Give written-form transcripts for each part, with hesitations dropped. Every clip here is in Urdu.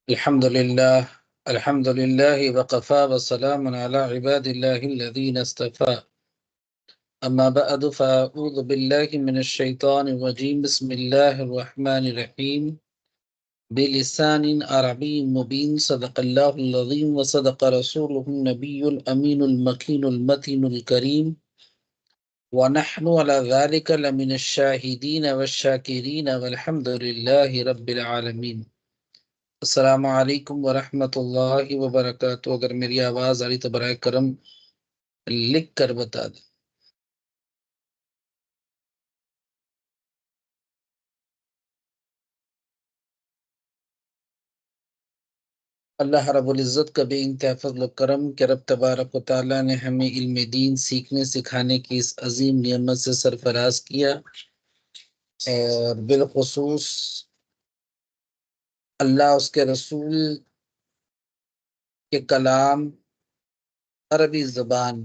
الحمد لله وقفا وسلام على عباد الله الذين اصطفى. أما بعد فأعوذ بالله من الشيطان الرجيم. بسم الله الرحمن الرحيم. بلسان عربي مبين. صدق الله العظيم وصدق رسوله النبي الأمين المكين المتين الكريم. ونحن على ذلك لمن الشاهدين والشاكرين والحمد لله رب العالمين. السلام علیکم ورحمۃ اللہ وبرکاتہ. اگر میری آواز آ رہی تو برائے کرم لکھ کر بتا دیں. اللہ رب العزت کا بے انتہا فضل و کرم کہ رب تبارک و تعالیٰ نے ہمیں علم دین سیکھنے سکھانے کی اس عظیم نعمت سے سرفراز کیا، اور بالخصوص اللہ اس کے رسول کے کلام عربی زبان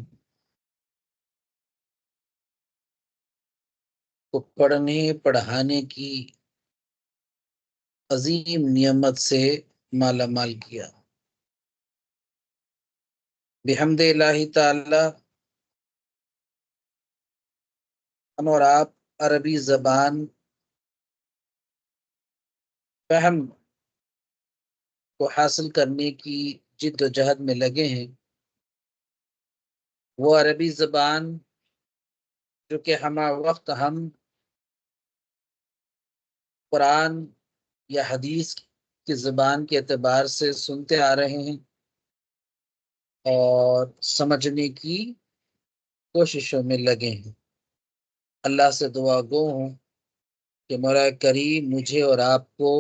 کو پڑھنے پڑھانے کی عظیم نعمت سے مالا مال کیا. بحمد الہ تعالی ہم اور آپ عربی زبان فہم کو حاصل کرنے کی جد و جہد میں لگے ہیں. وہ عربی زبان جو کہ ہمہ وقت ہم قرآن یا حدیث کی زبان کے اعتبار سے سنتے آ رہے ہیں اور سمجھنے کی کوششوں میں لگے ہیں. اللہ سے دعا گو ہوں کہ مولا کریم مجھے اور آپ کو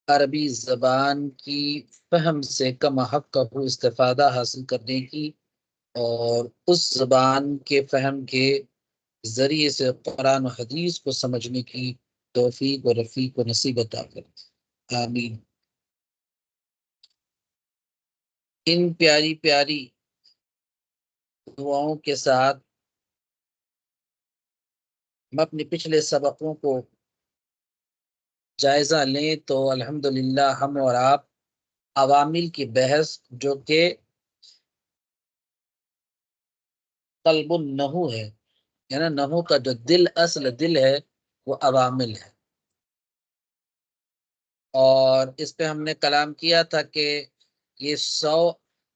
عربی زبان کی فہم سے کم حق کا استفادہ حاصل کرنے کی اور اس زبان کے فہم کے ذریعے سے قرآن و حدیث کو سمجھنے کی توفیق و رفیق و نصیب عطا کرے. آمین. ان پیاری پیاری دعاؤں کے ساتھ ہم اپنے پچھلے سبقوں کو جائزہ لیں تو الحمدللہ ہم اور آپ عوامل کی بحث جو کہ قلب النحو ہے، یعنی نحو کا جو اصل دل ہے وہ عوامل ہے. اور اس پہ ہم نے کلام کیا تھا کہ یہ 100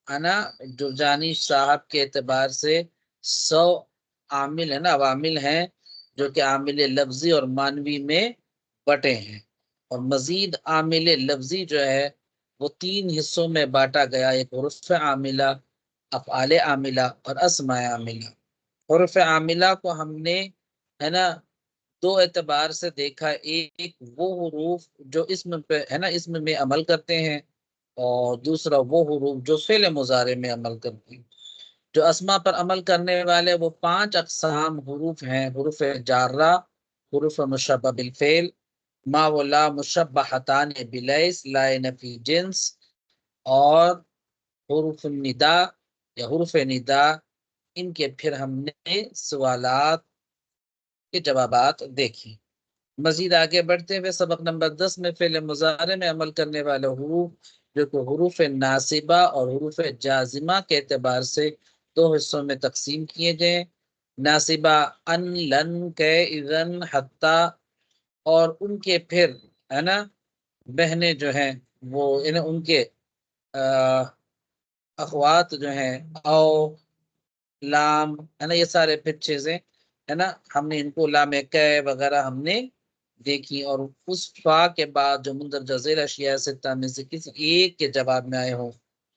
انا جرجانی صاحب کے اعتبار سے 100 عامل ہے نا، عوامل ہیں جو کہ عامل لفظی اور معنوی میں بٹے ہیں. اور مزید عامل لفظی جو ہے وہ 3 حصوں میں بانٹا گیا، ایک حروف عاملہ، افعال عاملہ اور اسماء عاملہ. حروف عاملہ کو ہم نے ہے نا 2 اعتبار سے دیکھا. ایک وہ حروف جو اسم پہ ہے نا اسم میں عمل کرتے ہیں، اور دوسرا وہ حروف جو فعل مضارع میں عمل کرتے ہیں. جو اسما پر عمل کرنے والے وہ 5 اقسام حروف ہیں: حروف جارہ، حروف مشبہ بالفعل، ما و لا مشبہتان بلیس لا نفی جنس، اور حروف النداء یا حروف ندا. ان کے پھر ہم نے سوالات کے جوابات دیکھی. مزید آگے بڑھتے ہوئے سبق نمبر 10 میں فعل مضارع میں عمل کرنے والے حروف جو کہ حروف ناصبہ اور حروف جازمہ کے اعتبار سے 2 حصوں میں تقسیم کیے گئے. ناصبہ ان، لن، کے، اذن، حتی، اور ان کے پھر ہے نا بہنیں جو ہیں وہ ان کے اخوات جو ہیں او، لام، ہے نا، یہ سارے پھر چیزیں ہے نا ہم نے ان کو لام کہ وغیرہ ہم نے دیکھی. اور اس فا کے بعد جو مندرجہ ذیل اشیاء ستہ میں سے کسی ایک کے جواب میں آئے ہوں،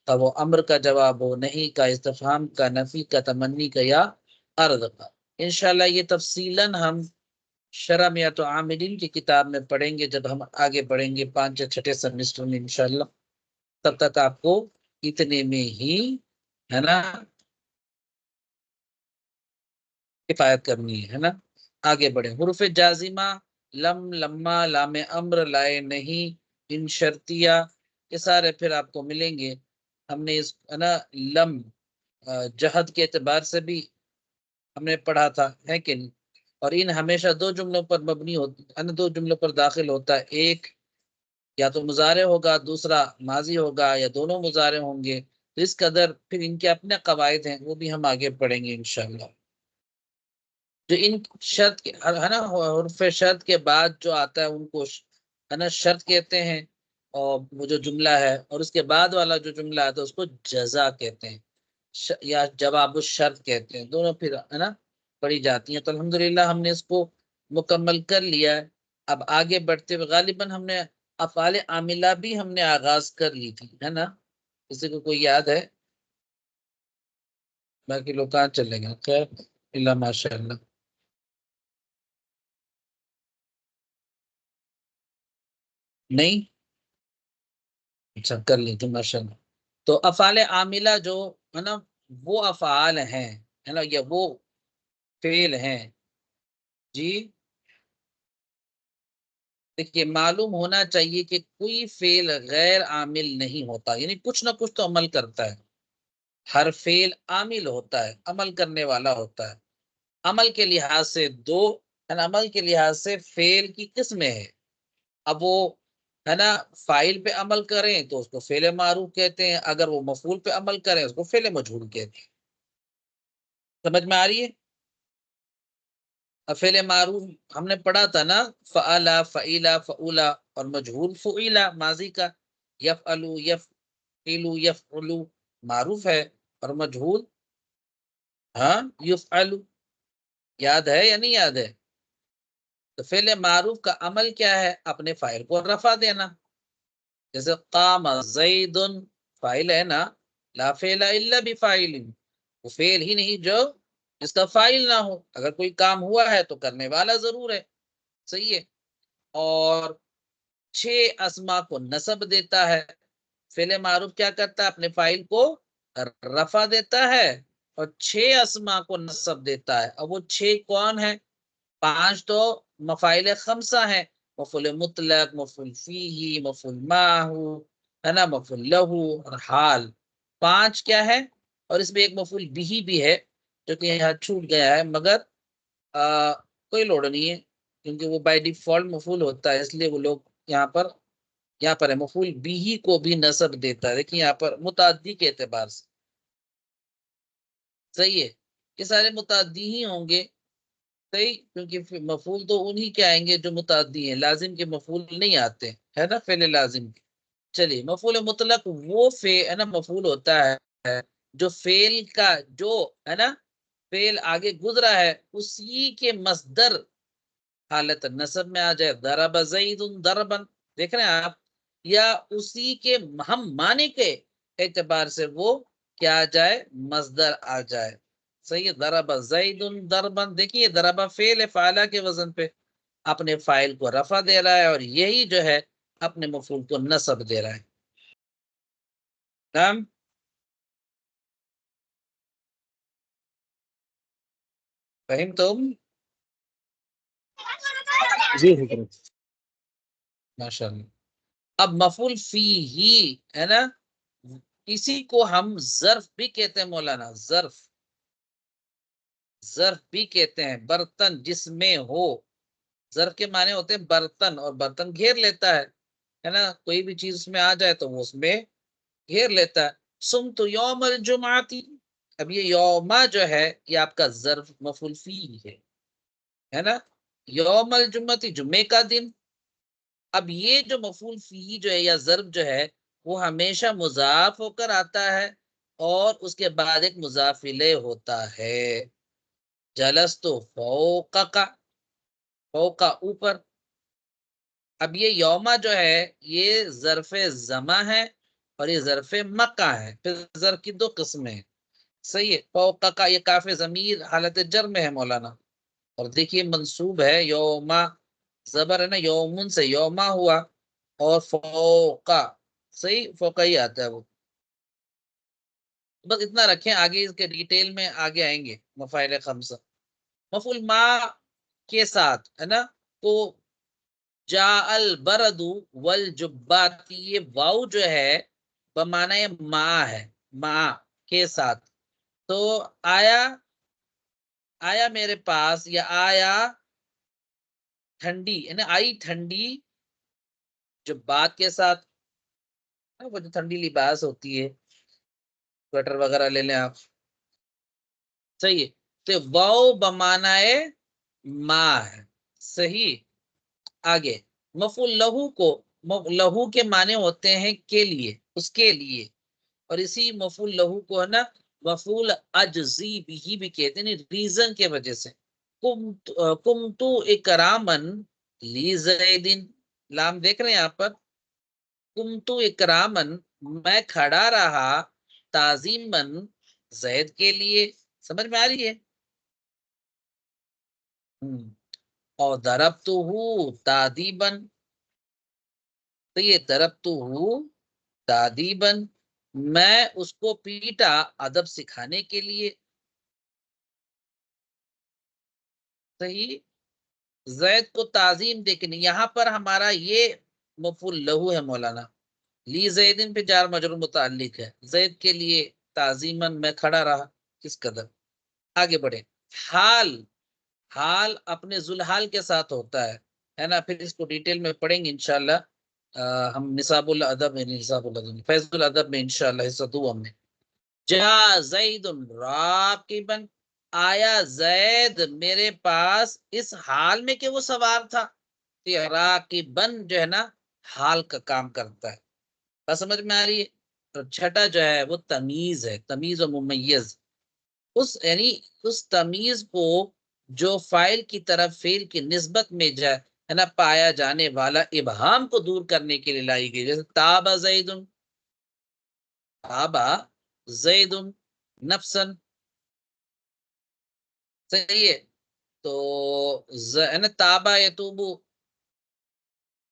تو وہ امر کا جواب ہو، نہیں کا، استفہام کا، نفی کا، تمنی کا یا عرض کا. انشاءاللہ یہ تفصیلاً ہم شرح میات عاملین کی کتاب میں پڑھیں گے جب ہم آگے پڑھیں گے 5 یا 6 سیمسٹر میں انشاءاللہ. تب تک آپ کو اتنے میں ہی ہے نا کفایت کرنی ہے نا. آگے بڑھیں. حروف جازمہ لم، لما، لام امر، لائے نہیں، ان شرطیہ، یہ سارے پھر آپ کو ملیں گے. ہم نے اس ہے نا لم جہد کے اعتبار سے بھی ہم نے پڑھا تھا، ہے کہ نہیں. اور ان ہمیشہ 2 جملوں پر مبنی ہوتا ہے، 2 جملوں پر داخل ہوتا ہے. ایک یا تو مضارع ہوگا، دوسرا ماضی ہوگا، یا دونوں مضارع ہوں گے. تو اس قدر پھر ان کے اپنے قواعد ہیں، وہ بھی ہم آگے پڑھیں گے انشاءاللہ. جو ان شرط کے ہے نا، حرف شرط کے بعد جو آتا ہے ان کو ہے نا شرط کہتے ہیں، اور وہ جو جملہ ہے، اور اس کے بعد والا جو جملہ آتا ہے اس کو جزا کہتے ہیں یا جواب الشرط کہتے ہیں. دونوں پھر ہے نا پڑھی جاتی ہیں. تو الحمدللہ ہم نے اس کو مکمل کر لیا ہے. اب آگے بڑھتے ہوئے غالباً ہم نے افعال عاملہ بھی ہم نے آغاز کر لی تھی، ہے نا؟ کسی کو کوئی یاد ہے؟ باقی لوگ کہاں چلیں گے؟ خیر اللہ ماشاء اللہ. نہیں، اچھا کر لی تھی ماشاء اللہ. تو افعال عاملہ جو ہے نا وہ افعال ہیں، ہے نا، یا وہ فعل ہیں. جی دیکھیے، معلوم ہونا چاہیے کہ کوئی فعل غیر عامل نہیں ہوتا، یعنی کچھ نہ کچھ تو عمل کرتا ہے. ہر فعل عامل ہوتا ہے، عمل کرنے والا ہوتا ہے. عمل کے لحاظ سے دو ہے نا، عمل کے لحاظ سے فعل کی قسمیں ہیں. اب وہ ہے نا فاعل پہ عمل کریں تو اس کو فعل معروف کہتے ہیں، اگر وہ مفعول پہ عمل کریں اس کو فعل مجہول کہتے ہیں. سمجھ میں آ رہی ہے؟ فعل معروف ہم نے پڑھا تھا نا، فعلا، فعیلا، فعولا، اور مجہول فعیلا ماضی کا. یفعلو، یفعلو، یفعلو معروف ہے، اور مجہول ہاں یفعلو. یاد ہے یا نہیں یاد ہے؟ تو فعل معروف کا عمل کیا ہے؟ اپنے فاعل کو رفع دینا. جیسے قام زید، فاعل ہے نا، لا فعل الا بفاعل، وہ فعل ہی نہیں جو جس کا فاعل نہ ہو. اگر کوئی کام ہوا ہے تو کرنے والا ضرور ہے. صحیح ہے. اور 6 اسما کو نصب دیتا ہے. فعل معروف کیا کرتا ہے؟ اپنے فاعل کو رفع دیتا ہے اور 6 اسما کو نصب دیتا ہے. اب وہ 6 کون ہیں؟ 5 تو مفاعل خمسہ ہیں: مفعول مطلق، مفعول فیہ، مفعول معہ، ہے نا، مفعول لہ اور حال. 5 کیا ہے؟ اور اس میں ایک مفعول بھی ہے جو کہ یہاں چھوٹ گیا ہے، مگر کوئی لوڑ نہیں ہے کیونکہ وہ بائی ڈیفالٹ مفعول ہوتا ہے، اس لیے وہ لوگ یہاں پر ہے مفعول بھی کو بھی نصب دیتا ہے. دیکھیں یہاں پر متعدی کے اعتبار سے صحیح ہے، یہ سارے متعدی ہی ہوں گے. صحیح، کیونکہ مفعول تو انہی کے آئیں گے جو متعدی ہیں، لازم کے مفعول نہیں آتے، ہے نا، فعل لازم کے. چلیے، مفعول مطلق وہ ہے نا مفعول ہوتا ہے جو فعل کا جو ہے نا فعل آگے گزرا ہے اسی کے مصدر حالت نصب میں آ جائے. ضرب زید ضربا، دیکھ رہے ہیں آپ، یا اسی کے ہم معنی کے اعتبار سے وہ کیا آ جائے؟ مصدر آ جائے. صحیح ہے. ضرب زید ضربا، دیکھیے ضربہ فعل فاعلہ کے وزن پہ اپنے فاعل کو رفع دے رہا ہے، اور یہی جو ہے اپنے مفعول کو نصب دے رہا ہے. نعم، فہم تم؟ جی حضرت. ماشاء اللہ. اب مفعول فی ہی ہے نا، اسی کو ہم ظرف بھی کہتے ہیں مولانا. ظرف بھی کہتے ہیں. برتن جس میں ہو، ظرف کے معنی ہوتے ہیں برتن، اور برتن گھیر لیتا ہے نا، کوئی بھی چیز اس میں آ جائے تو وہ اس میں گھیر لیتا ہے. سمت یوم الجمعتی، اب یہ یوما جو ہے یہ آپ کا ظرف مفعول فی ہے نا. یوم الجمعتی، جمعے کا دن. اب یہ جو مفعول فی جو ہے یا ظرف جو ہے وہ ہمیشہ مضاف ہو کر آتا ہے، اور اس کے بعد ایک مضاف الیہ ہوتا ہے. جلست فوقک، فوقا اوپر. اب یہ یوما جو ہے یہ ظرف زماں ہے اور یہ ظرف مکہ ہے. پھر ظرف کی 2 قسمیں ہیں. صحیح ہے. فوقا کا یہ کاف ضمیر حالت جر میں ہے مولانا، اور دیکھیے منصوب ہے یوما، زبر ہے نا، یومن سے یوما ہوا، اور فوقا، صحیح فوقا ہی آتا ہے وہ. بس اتنا رکھیں، آگے اس کے ڈیٹیل میں آگے آئیں گے. مفاعل خمسہ مفعول ما کے ساتھ ہے نا، تو جا البرد والجبات، یہ واو جو ہے بمعنی ما ہے، ما کے ساتھ. تو آیا میرے پاس، یا آیا ٹھنڈی، یعنی آئی ٹھنڈی جو بات کے ساتھ وہ جو ٹھنڈی لباس ہوتی ہے، سویٹر وغیرہ لے لیں آپ، صحیح ہے. تو واو بمانائے ما ہے، صحیح. آگے مفعول لہو کو، لہو کے معنی ہوتے ہیں کے لیے، اس کے لیے. اور اسی مفعول لہو کو ہے نا مفعول اجزی بھی کہتے ہیں، ریزن کے وجہ سے. کمتو اکرامن لی زیدن، لام دیکھ رہے ہیں یہاں پر، کمتو اکرامن میں کھڑا رہا، تعظیمن زید کے لیے. سمجھ میں آ رہی ہے؟ اور ضربتہ تادیبن، تو یہ ضربتہ تادیبن، میں اس کو پیٹا ادب سکھانے کے لیے. صحیح. زید کو تعظیم دیکھنے، یہاں پر ہمارا یہ مفعول لہو ہے مولانا. لی زیدن پہ جار مجرور متعلق ہے، زید کے لیے تعظیمن میں کھڑا رہا، کس قدر. آگے بڑھے. حال، حال اپنے ذوالحال کے ساتھ ہوتا ہے نا. پھر اس کو ڈیٹیل میں پڑھیں گے انشاءاللہ. ہم نصاب الادب میں، نصاب الادب فیض الادب میں انشاءاللہ حصہ دو ہم نے. جا زید راکبن، آیا زید میرے پاس اس حال میں کہ وہ سوار تھا. راکبن جو ہے نا حال کا کام کرتا ہے. بس سمجھ میں آ رہی ہے. اور چھٹا جو ہے وہ تمیز ہے، تمیز و ممیز. اس یعنی اس تمیز کو جو فاعل کی طرف فعل کی نسبت میں ہے نا پایا جانے والا ابہام کو دور کرنے کے لیے لائی گئی. جیسے تابا زیدن، تابا زیدن نفسن، صحیح ہے. تو ہے نا تابا یتوبو،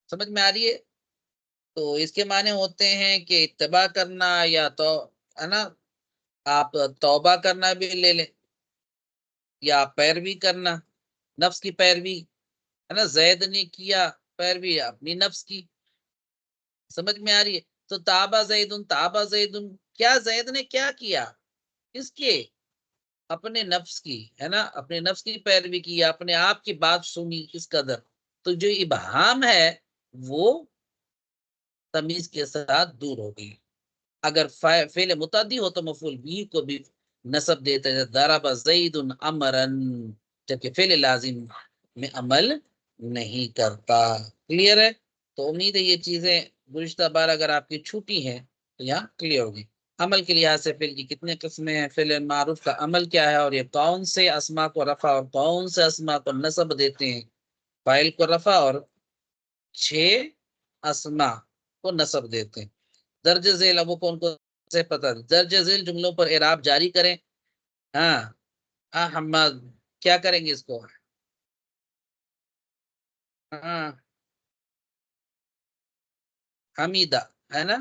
سمجھ میں آ رہی ہے. تو اس کے معنی ہوتے ہیں کہ اتباع کرنا، یا تو ہے نا آپ توبہ کرنا بھی لے لیں، یا پیروی کرنا، نفس کی پیروی ہے نا. زید نے کیا پیروی اپنی نفس کی. سمجھ میں آ رہی ہے. تو تابا زیدن، تابا زیدن، کیا زید نے کیا کیا، کس کے، اپنے نفس کی ہے نا، اپنے نفس کی پیروی کی، اپنے آپ کی بات سنی اس قدر. تو جو ابہام ہے وہ تمیز کے ساتھ دور ہو گئی. اگر فعل متعدی ہو تو مفعول بھی کو بھی نصب دیتا ہے، ضرب زید امرن، جبکہ فعل لازم میں عمل نہیں کرتا. کلیئر ہے؟ تو امید ہے یہ چیزیں گزشتہ بار اگر آپ کی چھوٹی ہیں تو یہاں کلیئر ہوگی. عمل کے لحاظ سے فعل کی کتنے قسمیں ہیں، فعل معروف کا عمل کیا ہے، اور یہ کون سے اسما کو رفع اور کون سے اسما کو نصب دیتے ہیں. فاعل کو رفع اور 6 اسما کو نصب دیتے ہیں. درج ذیل ابو کون کو سے پتہ، درج ذیل جملوں پر اعراب جاری کریں. ہاں احمد، کیا کریں گے اس کو؟ ہاں حمیدہ ہے نا،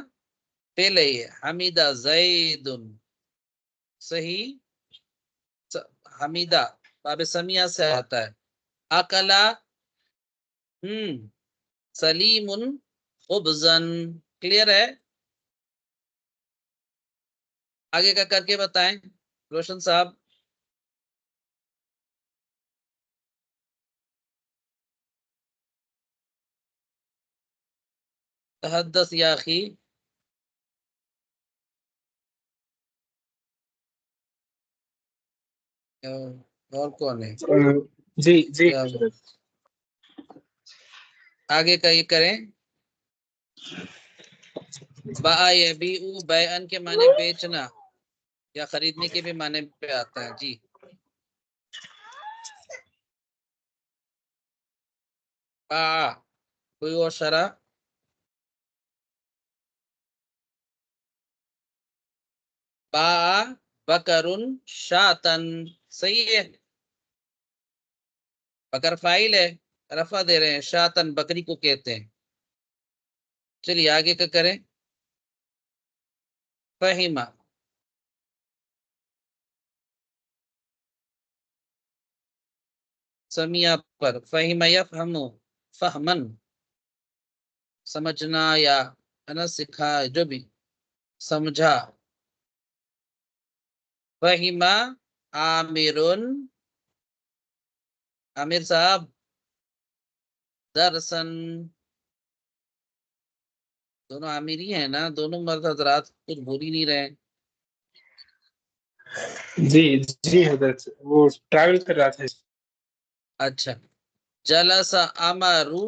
پہلے ہی ہے حمیدہ زید، صحیح. حمیدہ باب سمیہ سے آتا ہے. اکلا سلیم خبزن. کلیئر ہے؟ آگے کا کر کے بتائیں روشن صاحب. تحدث یا اخی. اور کون ہے؟ جی جی. آگے کا یہ کریں. با یبیع بیعن کے معنی بیچنا یا خریدنے کے بھی معنی پہ آتا ہے. جی با، کوئی اور شرح. با بکرن شاتن، صحیح ہے. بکر فاعل ہے، رفع دے رہے ہیں، شاتن بکری کو کہتے ہیں. چلیے آگے کا کریں. فہمہ، سمیہ پر فہمہ یفہم فہمن، سمجھنا یا ہے نا سکھا، جو بھی سمجھا. فہمہ عامرن، عامر صاحب، درسن. دونوں عامر ہی ہیں نا، دونوں مرد حضرات کچھ بول ہی نہیں رہے ہیں. جی جی حضرت، وہ ٹریول کر رہا تھا. اچھا، جلس امرو،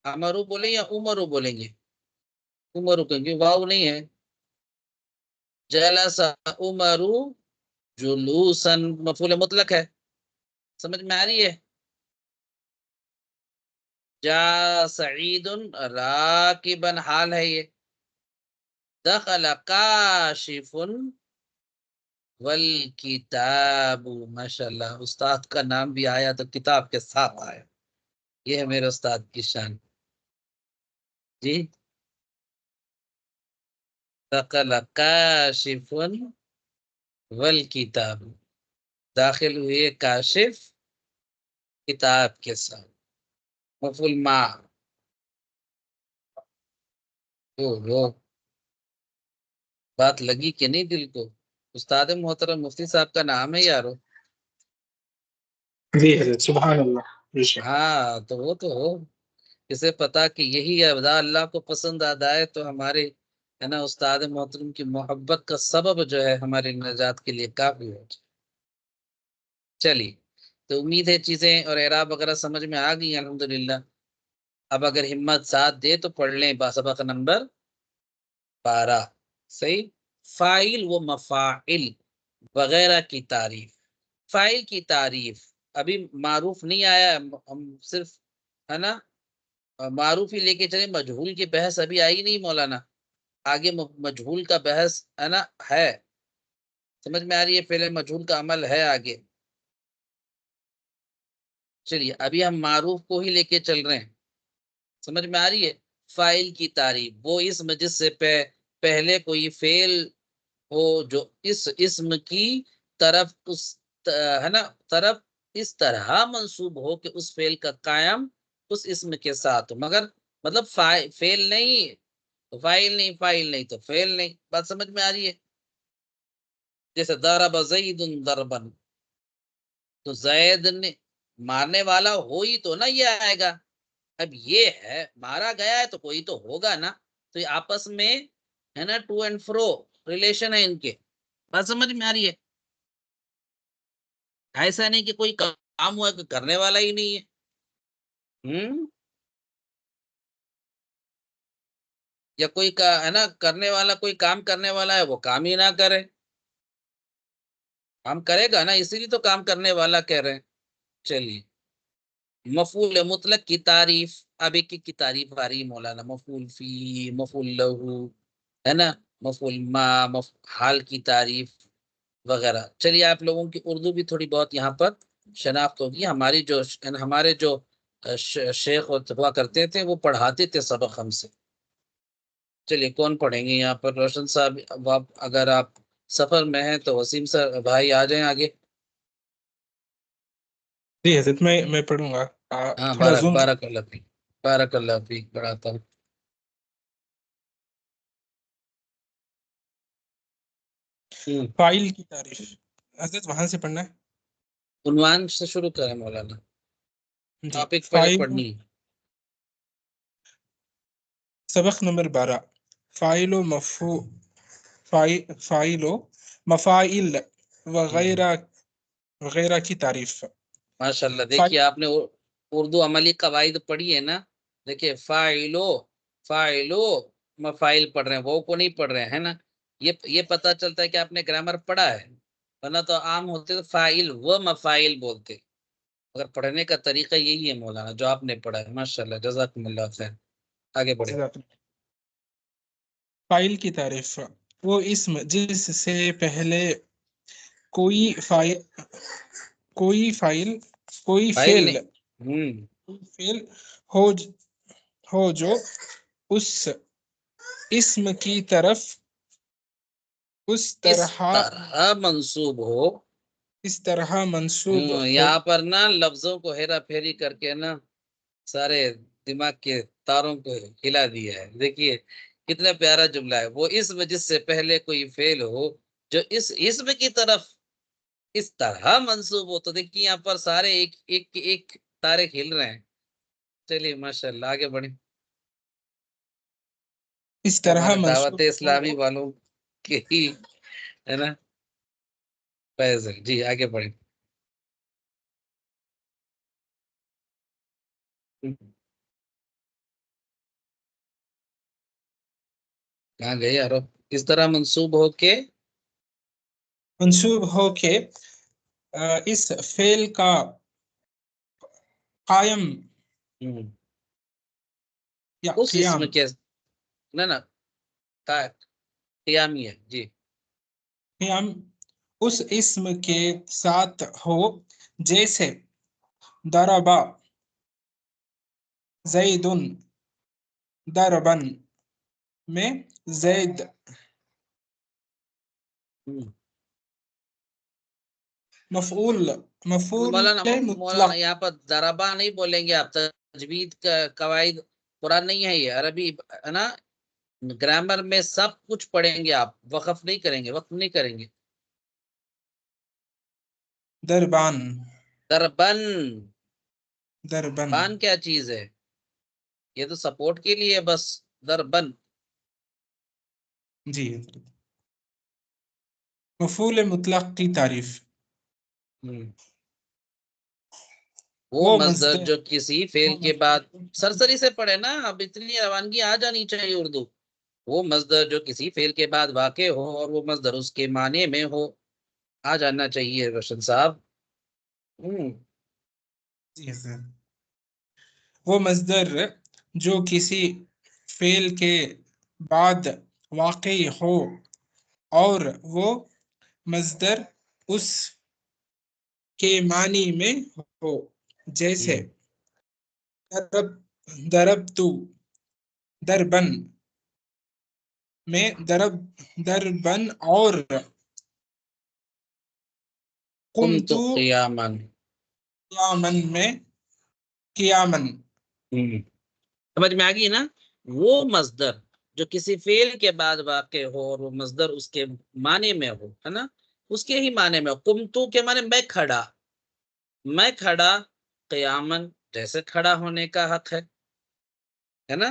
امرو بولیں یا عمرو بولیں گے؟ عمرو کیونکہ واو نہیں ہے. جلس عمرو جلوسن مفعول مطلق ہے، سمجھ میں آ رہی ہے؟ جا سعید راکبا حال ہے یہ. دخل کاشف والکتاب، ماشاء اللہ استاد کا نام بھی آیا تو کتاب کے ساتھ آیا. یہ ہے میرے استاد کی شان. جی، دخل کاشف والکتاب، داخل ہوئے کاشف کتاب کے ساتھ. مفعول ما. وہ بات لگی کہ نہیں دل کو؟ استاد محترم مفتی صاحب کا نام ہے یارو. جی حضرت، سبحان اللہ. بے شک. ہاں تو وہ تو ہو اسے پتا کہ یہی ادا اللہ کو پسند آتا ہے تو ہمارے ہے نا استاد محترم کی محبت کا سبب جو ہے ہماری نجات کے لیے کافی ہو. چلیے، تو امید ہے چیزیں اور اعراب وغیرہ سمجھ میں آ گئی الحمدللہ. اب اگر ہمت ساتھ دے تو پڑھ لیں سبق نمبر 12. صحیح. فاعل و مفاعل وغیرہ کی تعریف. فاعل کی تعریف ابھی معروف نہیں آیا، ہم صرف ہے نا معروف ہی لے کے چلے. مجہول کی بحث ابھی آئی نہیں مولانا، آگے مجہول کا بحث ہے نا ہے. سمجھ میں آ رہی ہے؟ پہلے مجہول کا عمل ہے آگے. چلیے ابھی ہم معروف کو ہی لے کے چل رہے ہیں. سمجھ میں آ رہی ہے؟ فاعل کی تعریف وہ اسم جس سے پہلے کوئی فعل ہو جو اس اسم کی طرف اس ہے نا طرف اس طرح منسوب ہو کہ اس فعل کا قائم اس اسم کے ساتھ ہو، مگر مطلب فعل نہیں، فاعل نہیں، فاعل نہیں تو فعل نہیں. بات سمجھ میں آ رہی ہے؟ جیسے ضرب زید ضربا، تو زید نے مارنے والا ہو ہی تو نا یہ آئے گا. اب یہ ہے مارا گیا ہے تو کوئی تو ہوگا نا، تو یہ آپس میں ہے نا ٹو اینڈ فرو ریلیشن ہے ان کے. بات سمجھ میں آ رہی ہے؟ ایسا نہیں کہ کوئی کام ہوا کہ کرنے والا ہی نہیں ہے. یا کوئی ہے نا کرنے والا، کوئی کام کرنے والا ہے وہ کام ہی نہ کرے. کام کرے گا نا، اسی لیے تو کام کرنے والا کہہ رہے ہیں. چلیے، مفعول مطلق کی تعریف. اب ایک کی تعریف آ رہی مولانا. مفعول فی، مفعول لہو، ہے نا مفعول ما، حال کی تعریف وغیرہ. چلیے آپ لوگوں کی اردو بھی تھوڑی بہت یہاں پر شناخت ہوگی. ہمارے جو شیخ ہوا کرتے تھے وہ پڑھاتے تھے سبق ہم سے. چلیے کون پڑھیں گے یہاں پر؟ روشن صاحب اگر آپ سفر میں ہیں تو وسیم سر بھائی آ جائیں آگے. جی حضرت، میں پڑھوں گا. ہاں، تھوڑا زوم. بارک اللہ فیک، بارک اللہ فیک. پڑھاتا ہوں. فاعل کی تعریف حضرت وہاں سے پڑھنا ہے. عنوان سے شروع کریں مولانا، جی، ٹاپک پہلے فاعل. پڑھنی ہے. سبق نمبر 12. فاعل و فاعل و مفاعل وغیرہ کی تعریف. ماشاء اللہ، فاعل. دیکھیے آپ نے اردو عملی قواعد پڑھی ہے نا. دیکھیے فاعلو مفاعل پڑھ رہے ہیں، وہ کو نہیں پڑھ رہے ہیں نا. یہ پتہ چلتا ہے کہ آپ نے گرامر پڑھا ہے، ورنہ تو عام ہوتے تو فاعل و مفاعل بولتے. اگر پڑھنے کا طریقہ یہی ہے مولانا جو آپ نے پڑھا ہے. ماشاء اللہ، جزاکم اللہ خیر. آگے بڑھے. فاعل کی تعریف وہ اسم جس سے پہلے کوئی فاعل فعل نہیں. ہو جو اس اسم کی طرف اس اس طرح طرح منسوب ہو. یہاں پر نا لفظوں کو ہیرا پھیری کر کے نا سارے دماغ کے تاروں کو ہلا دیا ہے. دیکھیے کتنا پیارا جملہ ہے. وہ اسم جس سے پہلے کوئی فعل ہو جو اس اسم کی طرف اس طرح منسوب ہو. تو دیکھیے یہاں پر سارے ایک تارے ہل رہے ہیں. چلیے ماشاء اللہ آگے بڑھیں. اس طرح ہمارے دعوت منسوب اسلامی والوں کے ہی ہے نا فیض ہے. جی آگے بڑھیں. کہاں گئے یار؟ اس طرح منسوب ہو کے اس فعل کا قائم یا اس قیام اسم کے نا قیامی ہے. جی قیام اس اسم کے ساتھ ہو جیسے ضربا زید ضربن میں زید مفعول مولانا مطلق. یہاں پر ضربا نہیں بولیں گے آپ. تجوید کا قواعد قرآن نہیں ہے یہ عربی ہے نا. گرامر میں سب کچھ پڑھیں گے آپ. وقف نہیں کریں گے، وقف نہیں کریں گے. دربان دربن دربن بان کیا چیز ہے؟ یہ تو سپورٹ کے لیے بس. دربن جی مفعول مطلق کی تعریف. وہ مصدر جو کسی فعل کے بعد سرسری سے پڑھے نا. اب اتنی روانگی آ جانی چاہیے اردو. وہ مصدر جو کسی فعل کے بعد واقع ہو اور وہ مصدر اس کے معنی میں ہو. آ جانا چاہیے روشن صاحب. جی سر. وہ مصدر جو کسی فعل کے بعد واقع ہو اور وہ مصدر اس کے معنی میں ہو جیسے ضربت دربن میں دربن اور قمت قمت قیاما. قیامن میں قیامن. سمجھ میں آ گئی نا. وہ مصدر جو کسی فعل کے بعد واقع ہو اور وہ مصدر اس کے معنی میں ہو ہے نا. اس کے ہی معنی میں ہو. قمتو کے معنی میں کھڑا. میں کھڑا. قیامن جیسے کھڑا ہونے کا حق ہے نا.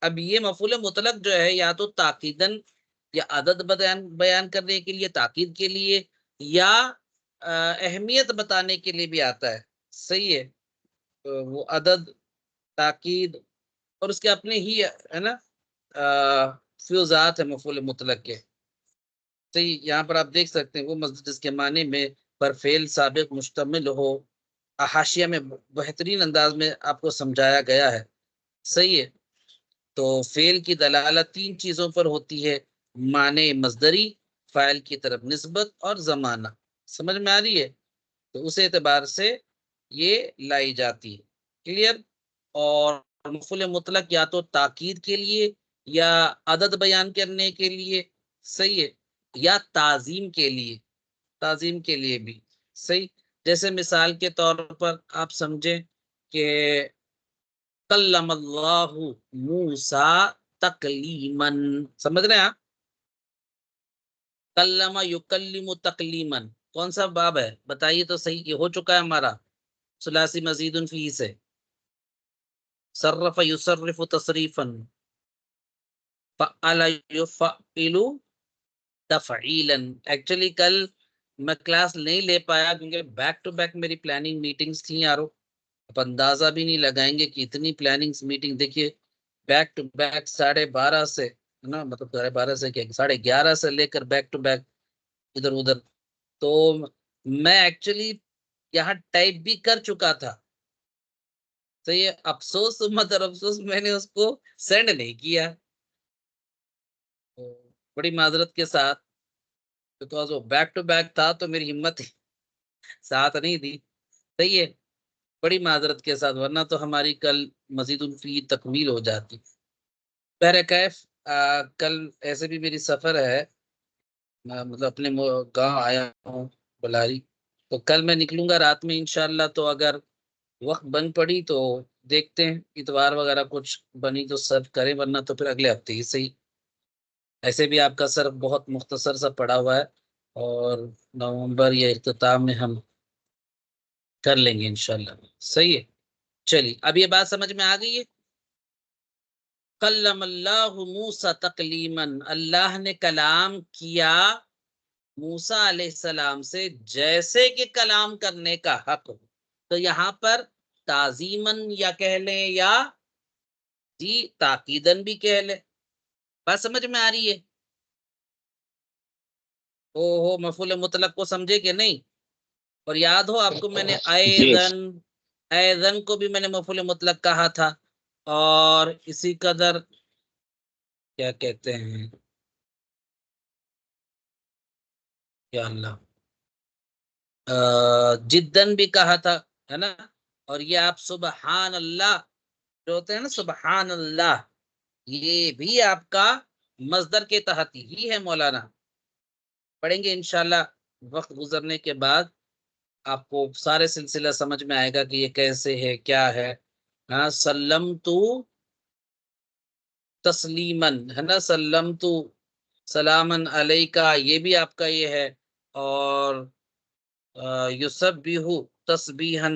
اب یہ مفعول مطلق جو ہے یا تو تاکیدن یا عدد بیان کرنے کے لیے، تاکید کے لیے، یا اہمیت بتانے کے لیے بھی آتا ہے. صحیح ہے. وہ عدد، تاکید اور اس کے اپنے ہی ہے نا فیوزات ہے مفعول مطلق کے. صحیح. یہاں پر آپ دیکھ سکتے ہیں وہ مصدر جس کے معنی میں پر فعل سابق مشتمل ہو. حاشیہ میں بہترین انداز میں آپ کو سمجھایا گیا ہے. صحیح ہے. تو فعل کی دلالت تین چیزوں پر ہوتی ہے: معنی مصدری، فاعل کی طرف نسبت اور زمانہ. سمجھ میں آ رہی ہے؟ تو اس اعتبار سے یہ لائی جاتی ہے. کلیئر؟ اور مفعول مطلق یا تو تاکید کے لیے یا عدد بیان کرنے کے لیے. صحیح ہے. یا تعظیم کے لیے. تعظیم کے لیے بھی. صحیح. جیسے مثال کے طور پر آپ سمجھیں کہ کلم اللہ موسیٰ تکلیما. سمجھ رہے ہیں آپ؟ کلم یکلم تکلیما کون سا باب ہے بتائیے تو صحیح. یہ ہو چکا ہے ہمارا ثلاثی مزید فی سے. صرف یصرف تصریفا، فعل یفعل تفعیلا. ایکچولی کل میں کلاس نہیں لے پایا کیونکہ بیک ٹو بیک میری پلاننگ میٹنگز تھیں یارو. اب اندازہ بھی نہیں لگائیں گے کہ اتنی پلاننگ میٹنگ. دیکھیے بیک ٹو بیک 12:30 سے نا، مطلب 12:30 سے کیا 11:30 سے لے کر بیک ٹو بیک ادھر ادھر. تو میں ایکچولی یہاں ٹائپ بھی کر چکا تھا. تو یہ افسوس مدر افسوس میں نے اس کو سینڈ نہیں کیا. بڑی معذرت کے ساتھ، بیکاز وہ بیک ٹو بیک تھا تو میری ہمت ساتھ نہیں دی. صحیح ہے. بڑی معذرت کے ساتھ، ورنہ تو ہماری کل مزید الفی تکمیل ہو جاتی. بہرکیف کل ایسے بھی میری سفر ہے، مطلب اپنے گاؤں آیا ہوں بلاری. تو کل میں نکلوں گا رات میں انشاءاللہ. تو اگر وقت بن پڑی تو دیکھتے ہیں، اتوار وغیرہ کچھ بنی تو سرو کریں، ورنہ تو پھر اگلے ہفتے ہی صحیح. ایسے بھی آپ کا سرف بہت مختصر سا پڑا ہوا ہے اور نومبر یا اختتام میں ہم کر لیں گے انشاءاللہ. صحیح ہے. چلیے اب یہ بات سمجھ میں آ گئی ہے. کلم اللہ موسیٰ تکلیما، اللہ نے کلام کیا موسیٰ علیہ السلام سے جیسے کہ کلام کرنے کا حق ہو۔ تو یہاں پر تعظیماً یا کہہ لیں یا جی تاکیدن بھی کہہ لیں، بات سمجھ میں آ رہی ہے؟ ہو مفعول مطلق کو سمجھے کہ نہیں؟ اور یاد ہو آپ کو میں نے جی ایذن کو بھی میں نے مفعول مطلق کہا تھا، اور اسی قدر کیا کہتے ہیں یا اللہ جدن بھی کہا تھا، ہے نا؟ اور یہ آپ سبحان اللہ جو ہوتے ہیں نا، سبحان اللہ، یہ بھی آپ کا مصدر کے تحت ہی ہے مولانا، پڑھیں گے انشاءاللہ وقت گزرنے کے بعد آپ کو سارے سلسلہ سمجھ میں آئے گا کہ یہ کیسے ہے کیا ہے۔ ہاں سلمت تسلیمن، ہے نا، سلمت سلامن علیکہ، یہ بھی آپ کا یہ ہے، اور یسبح تسبیحا،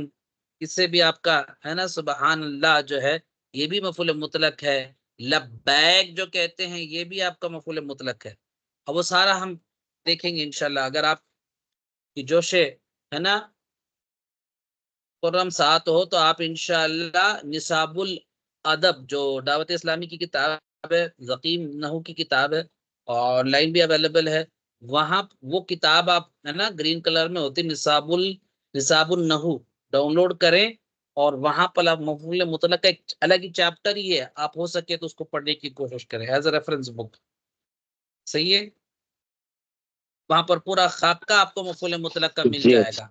اس سے بھی آپ کا ہے نا سبحان اللہ جو ہے یہ بھی مفعول مطلق ہے۔ لبیک جو کہتے ہیں یہ بھی آپ کا مفعول مطلق ہے، اور وہ سارا ہم دیکھیں گے انشاءاللہ۔ اگر آپ کی جوش ہے نا خرم ساتھ ہو تو آپ انشاءاللہ نصاب الادب جو دعوت اسلامی کی کتاب ہے، ذقیم نحو کی کتاب ہے، آن لائن بھی اویلیبل ہے، وہاں وہ کتاب آپ ہے نا گرین کلر میں ہوتی نصاب النحو، ڈاؤن لوڈ کریں، اور وہاں پر آپ مفعول مطلق کا ایک الگ ہی چیپٹر ہی ہے، آپ ہو سکے تو اس کو پڑھنے کی کوشش کریں ایز اے ریفرنس بک، صحیح ہے؟ وہاں پر پورا خاکہ آپ کو مفعول مطلق کا مل جی جائے گا۔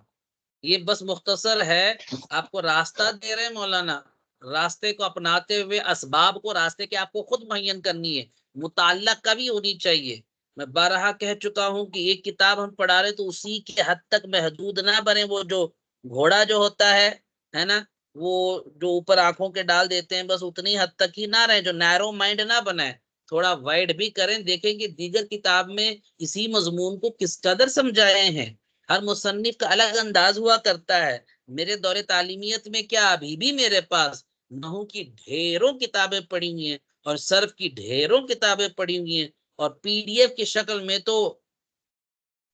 یہ بس مختصر ہے، آپ کو راستہ دے رہے ہیں مولانا، راستے کو اپناتے ہوئے اسباب کو راستے کے آپ کو خود معین کرنی ہے، متعلق کا بھی ہونی چاہیے۔ میں بارہا کہہ چکا ہوں کہ ایک کتاب ہم پڑھا رہے تو اسی کے حد تک محدود نہ بنے، وہ جو گھوڑا جو ہوتا ہے نا، وہ جو اوپر آنکھوں کے ڈال دیتے ہیں بس اتنی حد تک ہی نہ رہے، جو نیرو مائنڈ نہ بنائے، تھوڑا وائڈ بھی کریں، دیکھیں کہ دیگر کتاب میں اسی مضمون کو کس قدر سمجھائے ہیں۔ ہر مصنف کا الگ انداز ہوا کرتا ہے، میرے دور تعلیمیت میں کیا ابھی بھی میرے پاس نحو کی ڈھیروں کتابیں پڑھی ہوئی ہیں، اور صرف کی ڈھیروں کتابیں پڑھی ہوئی ہیں، اور پی ڈی ایف کی شکل میں تو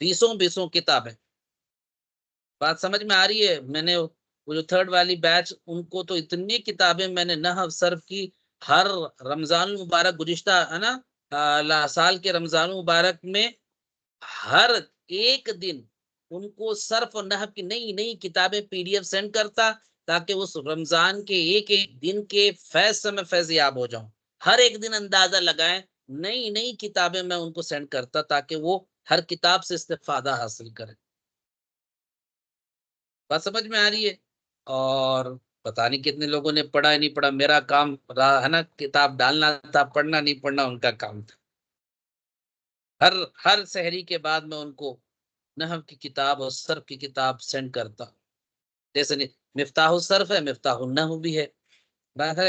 بیسوں کتابیں۔ بات سمجھ میں آ رہی ہے؟ میں نے وہ جو تھرڈ والی بیچ ان کو تو اتنی کتابیں میں نے نحو صرف کی، ہر رمضان المبارک گزشتہ ہے نا سال کے رمضان المبارک میں ہر ایک دن ان کو صرف اور نحو کی نئی نئی کتابیں پی ڈی ایف سینڈ کرتا، تاکہ اس رمضان کے ایک ایک دن کے فیض سے میں فیض یاب ہو جاؤں، ہر ایک دن اندازہ لگائیں، نئی نئی کتابیں میں ان کو سینڈ کرتا تاکہ وہ ہر کتاب سے استفادہ حاصل کریں۔ بات سمجھ میں آ رہی ہے؟ اور پتہ نہیں کتنے لوگوں نے پڑھا نہیں پڑھا، میرا کام ہے نا کتاب ڈالنا تھا، پڑھنا نہیں پڑھنا ان کا کام تھا۔ ہر سحری کے بعد میں ان کو نحو کی کتاب اور صرف کی کتاب سینڈ کرتا، جیسے مفتاح الصرف ہے، مفتاح النحو بھی ہے،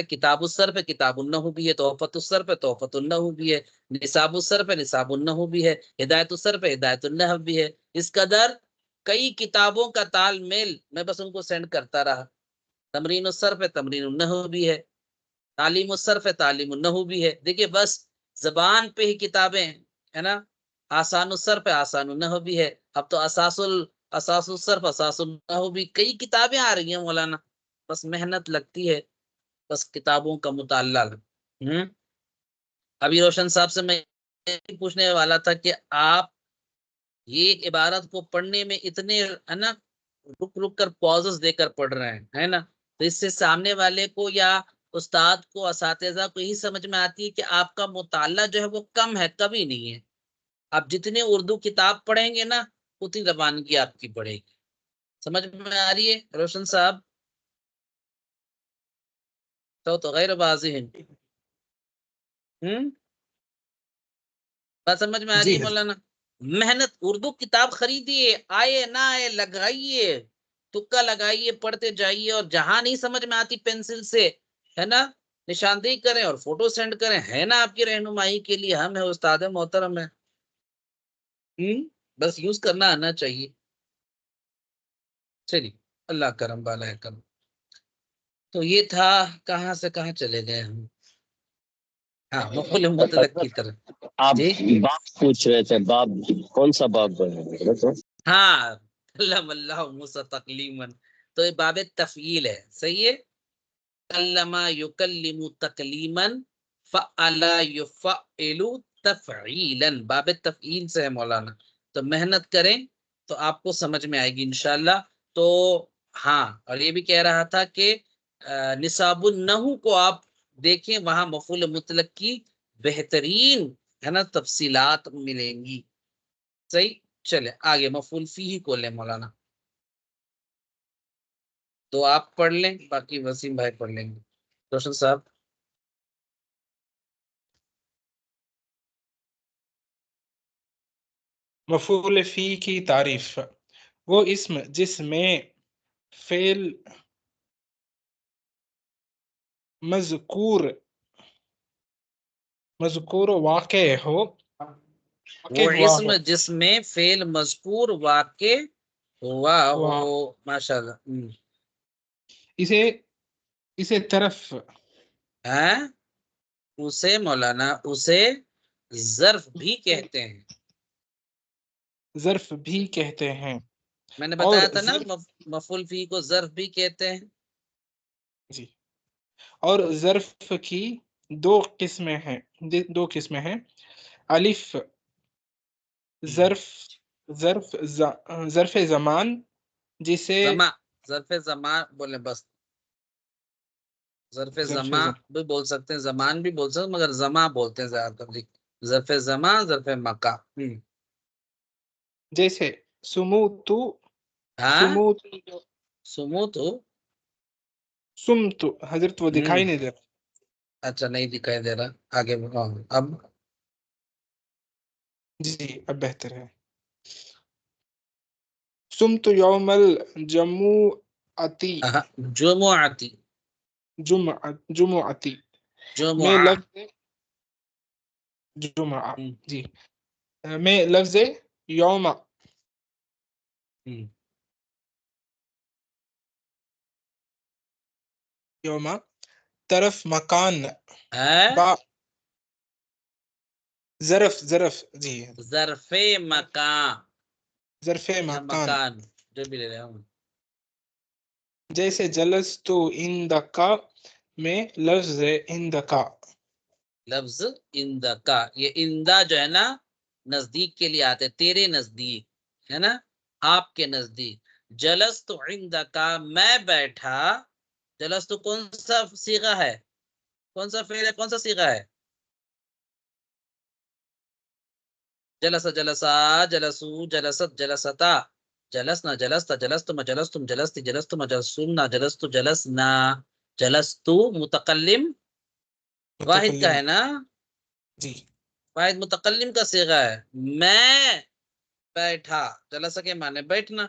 کتاب الصرف ہے، کتاب النحو بھی ہے، تحفۃ الصرف ہے، تحفۃ النحو بھی ہے، نصاب الصرف ہے، نصاب النحو بھی ہے، ہدایت الصرف ہے، ہدایت النحو بھی ہے۔ اس قدر کئی کتابوں کا تال میل میں بس ان کو سینڈ کرتا رہا۔ تمرین الصرف ہے، تمرین النحو بھی ہے، تعلیم الصرف ہے، تعلیم النحو بھی ہے۔ دیکھیے بس زبان پہ ہی کتابیں ہے نا، آسان الصرف ہے، آسان النحو بھی ہے، اب تو اساس الصرف، اساس النحو بھی، کئی کتابیں آ رہی ہیں مولانا، بس محنت لگتی ہے، بس کتابوں کا مطالعہ۔ ابھی روشن صاحب سے میں پوچھنے والا تھا کہ آپ یہ عبارت کو پڑھنے میں اتنے ہے نا رک رک کر پازز دے کر پڑھ رہے ہیں، ہے نا، تو اس سے سامنے والے کو یا استاد کو، اساتذہ کو یہی سمجھ میں آتی ہے کہ آپ کا مطالعہ جو ہے وہ کم ہے، کبھی نہیں ہے۔ آپ جتنے اردو کتاب پڑھیں گے نا اتنی روانگی آپ کی بڑھے گی۔ سمجھ میں آ رہی ہے روشن صاحب؟ تو غیر واضح ہے۔ بات سمجھ میں آ رہی جی ہے مولانا؟ محنت، اردو کتاب خریدیے، آئے نہ آئے لگائیے، تکا لگائیے، پڑھتے جائیے، اور جہاں نہیں سمجھ میں آتی پینسل سے ہے نا نشاندہی کریں اور فوٹو سینڈ کریں، ہے نا آپ کی رہنمائی کے لیے ہم ہے، استاد محترم ہے، بس یوز کرنا آنا چاہیے۔ چلیے اللہ کرم بالا کرم۔ تو یہ تھا، کہاں سے کہاں چلے گئے ہم؟ ہاں مفعول مطلق کی طرح. آپ جی باب پوچھ رہے تھے، باب کون سا باب ہے؟ ہاں کلم اللہ موسیٰ تکلیما، تو یہ باب تفعیل ہے. صحیح ہے. کلم یکلم تکلیما فعلا یفعل تفعیلا، باب تفعیل سے ہے مولانا. تو محنت کریں تو آپ کو سمجھ میں آئے گی انشاءاللہ. تو ہاں، اور یہ بھی کہہ رہا تھا کہ نصاب النحو کو آپ دیکھیں، وہاں مفعول مطلق کی بہترین ہے نا تفصیلات ملیں گی. صحیح. چلے آگے مفعول فیہ کو لیں مولانا. تو آپ پڑھ لیں، باقی وسیم بھائی پڑھ لیں گے. روشن صاحب. مفعول فی کی تعریف. وہ اسم جس میں فعل مذکور واقع ہو، واقع وہ ہوا اسم ہو، جس میں فعل مذکور واقع ہوا ہو. ہوا ماشاءاللہ. اسے طرف ہاں اسے مولانا اسے ظرف بھی کہتے ہیں. ظرف بھی کہتے ہیں. میں نے اور بتایا تھا نا ظرف مفعول فی کو ظرف بھی کہتے ہیں. جی، اور ظرف کی دو قسمیں ہیں. الف ظرف زمان، جسے ظرف زمان بولے بس. ظرف ظرف زمان بھی بول سکتے ہیں، زمان بھی بول سکتے ہیں، مگر زمان بولتے ہیں زیادہ تر. ظرف زمان، ظرف مکان. جیسے سموت، ہاں سموت سموت ہو. سمت، حضرت وہ دکھائی نہیں دے رہا. اچھا نہیں دکھائی دے رہا. آگے اب جی اب بہتر ہے. سمت یوم الجمعۃ، جمعتی. جمعتی میں جمعہ. لفظ جمعہ، جی میں لفظ یوم طرف مکان با ظرف جی ظرف مکان ظرف یا مکان. مکان جو بھی لے رہے ہوں. جیسے جلست عندک میں لفظ عندک. لفظ اندکا، یہ اندا جو ہے نا نزدیک کے لیے آتے، تیرے نزدیک ہے نا، آپ کے نزدیک. جلست عندکا میں بیٹھا. جلست کون سا صیغہ ہے، کون سا فعل ہے، کون سا صیغہ ہے؟ جلس جلسا جلسو جلست جلستا. جلسنا جلستا جلستم جلستم جلستی جلستم جلسنا جلست جلسنا. جلستو متکلم واحد کا متکلم ہے نا، جی. واحد متکلم کا صیغہ ہے. میں بیٹھا، جلسہ کے معنی بیٹھنا.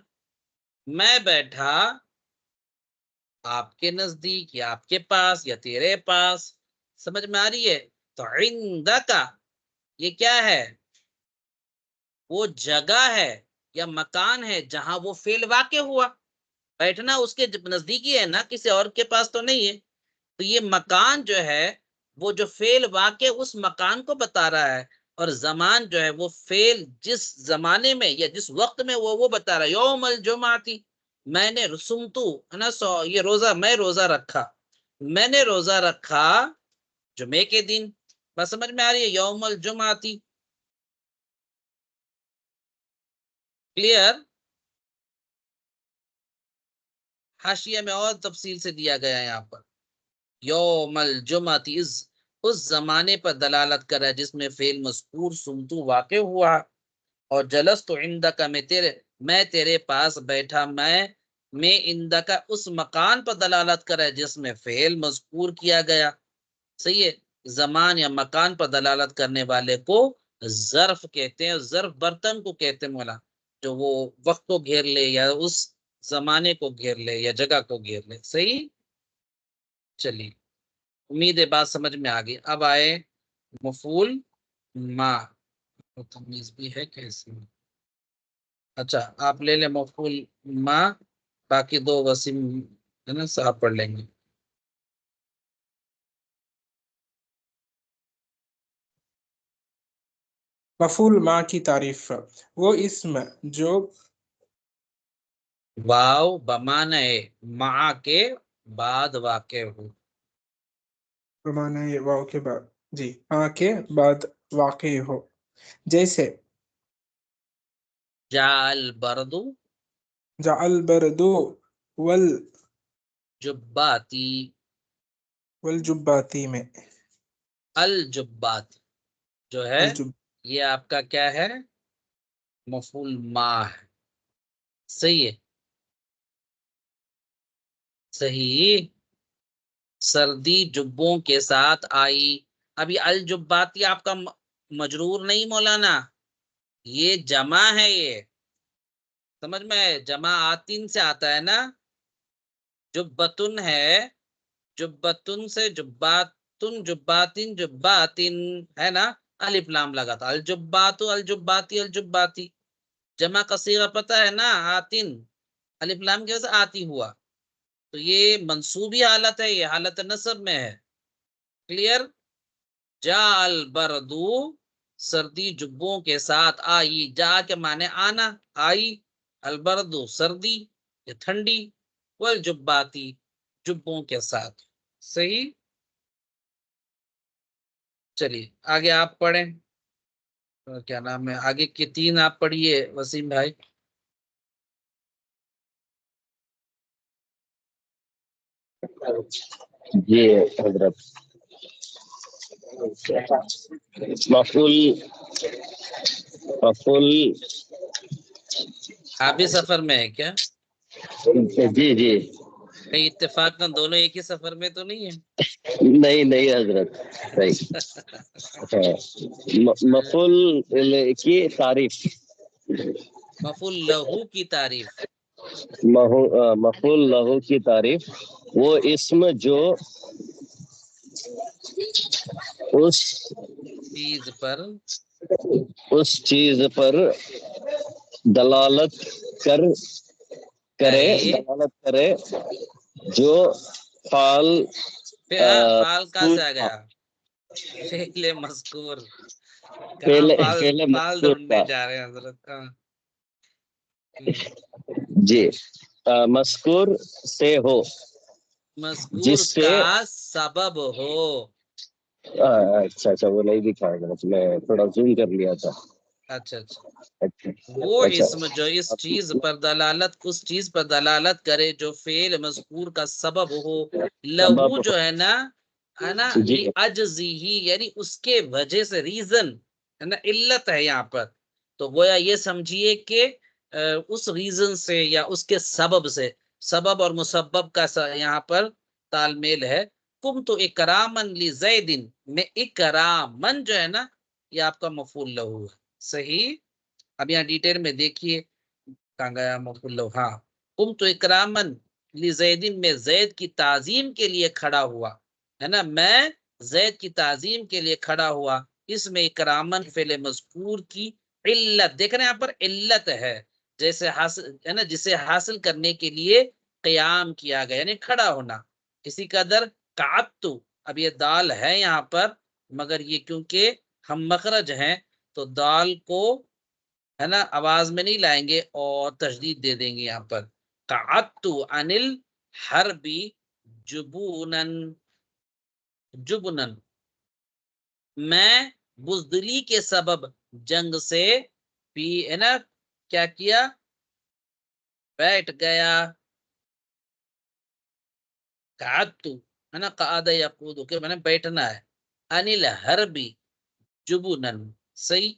میں بیٹھا آپ کے نزدیک یا آپ کے پاس یا تیرے پاس. سمجھ میں آ رہی ہے؟ تو عندکا یہ کیا ہے؟ وہ جگہ ہے یا مکان ہے جہاں وہ فعل واقع ہوا. بیٹھنا اس کے نزدیکی ہے نا، کسی اور کے پاس تو نہیں ہے. تو یہ مکان جو ہے وہ جو فعل واقع اس مکان کو بتا رہا ہے، اور زمان جو ہے وہ فعل جس زمانے میں یا جس وقت میں وہ بتا رہا ہے. یوم الجمعتی میں نے رسمتو ہے نا، یہ روزہ، میں روزہ رکھا، میں نے روزہ رکھا جمعے کے دن. بس سمجھ میں آ رہی ہے؟ یوم الجمعتی. کلیئر؟ حاشیہ میں اور تفصیل سے دیا گیا ہے یہاں پر. یوم الجمعتی اس زمانے پر دلالت کر رہا ہے جس میں فعل مذکور سمتو واقع ہوا. اور جلست عندک میں تیرے پاس بیٹھا. میں عندک اس مکان پر دلالت کر رہا ہے جس میں فعل مذکور کیا گیا. صحیح ہے. زمان یا مکان پر دلالت کرنے والے کو ظرف کہتے ہیں. ظرف برتن کو کہتے ہیں مولا، جو وہ وقت کو گھیر لے یا اس زمانے کو گھیر لے یا جگہ کو گھیر لے. صحیح. چلیے امید ہے بات سمجھ میں آ گئی. اب آئے مفعول ما. تمیز بھی ہے کیسے؟ اچھا آپ لے لیں مفعول ما، باقی دو وسیم ہے نا صاحب پڑھ لیں گے. مفعول ما کی تعریف، وہ اسم جو واو بمانے مع کے بعد واقع ہو. بمعنی واو کے بعد، جی ما کے بعد واقع ہو. جیسے جاء البرد جاء البرد جباتی. والجباتی میں الجبات جو ہے الجب یہ آپ کا کیا ہے؟ مفعول ما ہے. صحیح ہے، صحیح. سردی جبوں کے ساتھ آئی. ابھی الجباتی آپ کا مجرور نہیں مولانا، یہ جمع ہے. یہ سمجھ میں جمع آتین سے آتا ہے نا. جبتن ہے، جبتن سے جباتن جباتن جباتن ہے نا، الف لام لگا تھا. الجبات الجباتی الجباتی. جمع کا صیغہ پتہ ہے نا، آتن الف لام کی وجہ سے آتی ہوا. تو یہ منصوبی حالت ہے، یہ حالت نصب میں ہے. کلیئر؟ جا البردو سردی جبوں کے ساتھ آئی. جا کے معنی آنا، آئی. البردو سردی یا ٹھنڈی، والجباتی جبوں کے ساتھ. صحیح. چلیے آگے آپ پڑھیں. کیا نام ہے آگے کے تین آپ پڑھیے وسیم بھائی. جی حضرت. مفعول مفعول آپ بھی سفر میں ہے کیا؟ جی جی. کہیں اتفاق نہ دونوں ایک ہی سفر میں تو نہیں ہے؟ نہیں نہیں حضرت، صحیح. مفعول کی تعریف. مفعول لہو کی تعریف. مفعول لہو کی تعریف، وہ اسم جو اس چیز پر دلالت کرے جو فعل فعل کہاں سے آ گیا؟ فعل مذکور. کہاں فعل فعل مذکور ڈھونڈنے جا رہے ہیں حضرت؟ جی مذکور سے ہو، مذکور جس سے کا سبب ہو. اچھا وہ نہیں دکھا گا، میں تھوڑا زوم کر لیا تھا. اچھا وہ اسم جو اس چیز پر دلالت، اس چیز پر دلالت کرے جو فعل مذکور کا سبب ہو. لہو جو ہے نا جی اجزی ہی، یعنی اس کے وجہ سے، ریزن ہے نا، علت ہے یہاں پر. تو گویا یہ سمجھیے کہ اس ریزن سے یا اس کے سبب سے، سبب اور مسبب کا یہاں پر تال میل ہے. کم تو اکرامن لزیدن میں اکرامن جو ہے نا یہ آپ کا مفعول لہو ہے. صحیح. اب یہاں ڈیٹیل میں دیکھیے کہاں گیا مفعول لہو. ہاں کم تو اکرامن لزیدن میں زید کی تعظیم کے لیے کھڑا ہوا ہے نا، میں زید کی تعظیم کے لیے کھڑا ہوا. اس میں اکرامن فعل مذکور کی علت دیکھ رہے ہیں یہاں پر علت ہے، جیسے حاصل ہے نا، جسے حاصل کرنے کے لیے قیام کیا گیا یعنی کھڑا ہونا. اسی قدر قعدتو، اب یہ دال ہے یہاں پر مگر یہ کیونکہ ہم مخرج ہیں تو دال کو ہے نا آواز میں نہیں لائیں گے اور تشدید دے دیں گے یہاں پر. قعدتو عن الحرب جبونن جبنن، میں بزدلی کے سبب جنگ سے بھی ہے نا کیا کیا، بیٹھ گیا. قعدتو ہے نا، قعد یقود کہ میں نے بیٹھنا ہے. عن الحرب جبنن. صحیح.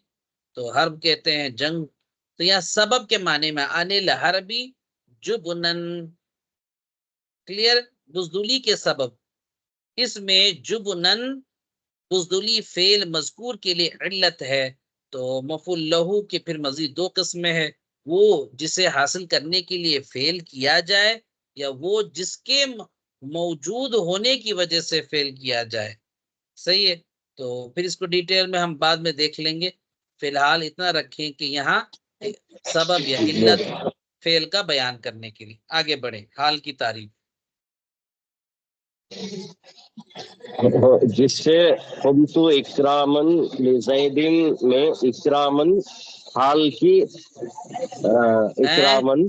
تو حرب کہتے ہیں جنگ، تو یہاں سبب کے معنی میں عن الحرب جبنن. کلیئر؟ بزدلی کے سبب. اس میں جبنن بزدلی فعل مذکور کے لیے علت ہے. تو مفعول لہو کے پھر مزید دو قسمیں ہے، وہ جسے حاصل کرنے کے لیے فعل کیا جائے یا وہ جس کے موجود ہونے کی وجہ سے فعل کیا جائے. صحیح ہے. تو پھر اس کو ڈیٹیل میں ہم بعد میں دیکھ لیں گے. فی الحال اتنا رکھیں کہ یہاں سبب یا علت فعل کا بیان کرنے کے لیے آگے بڑھیں. حال کی تعریف. جس سے ہم تو اکرامن لزیدن میں اکرامن حال کی اکرامن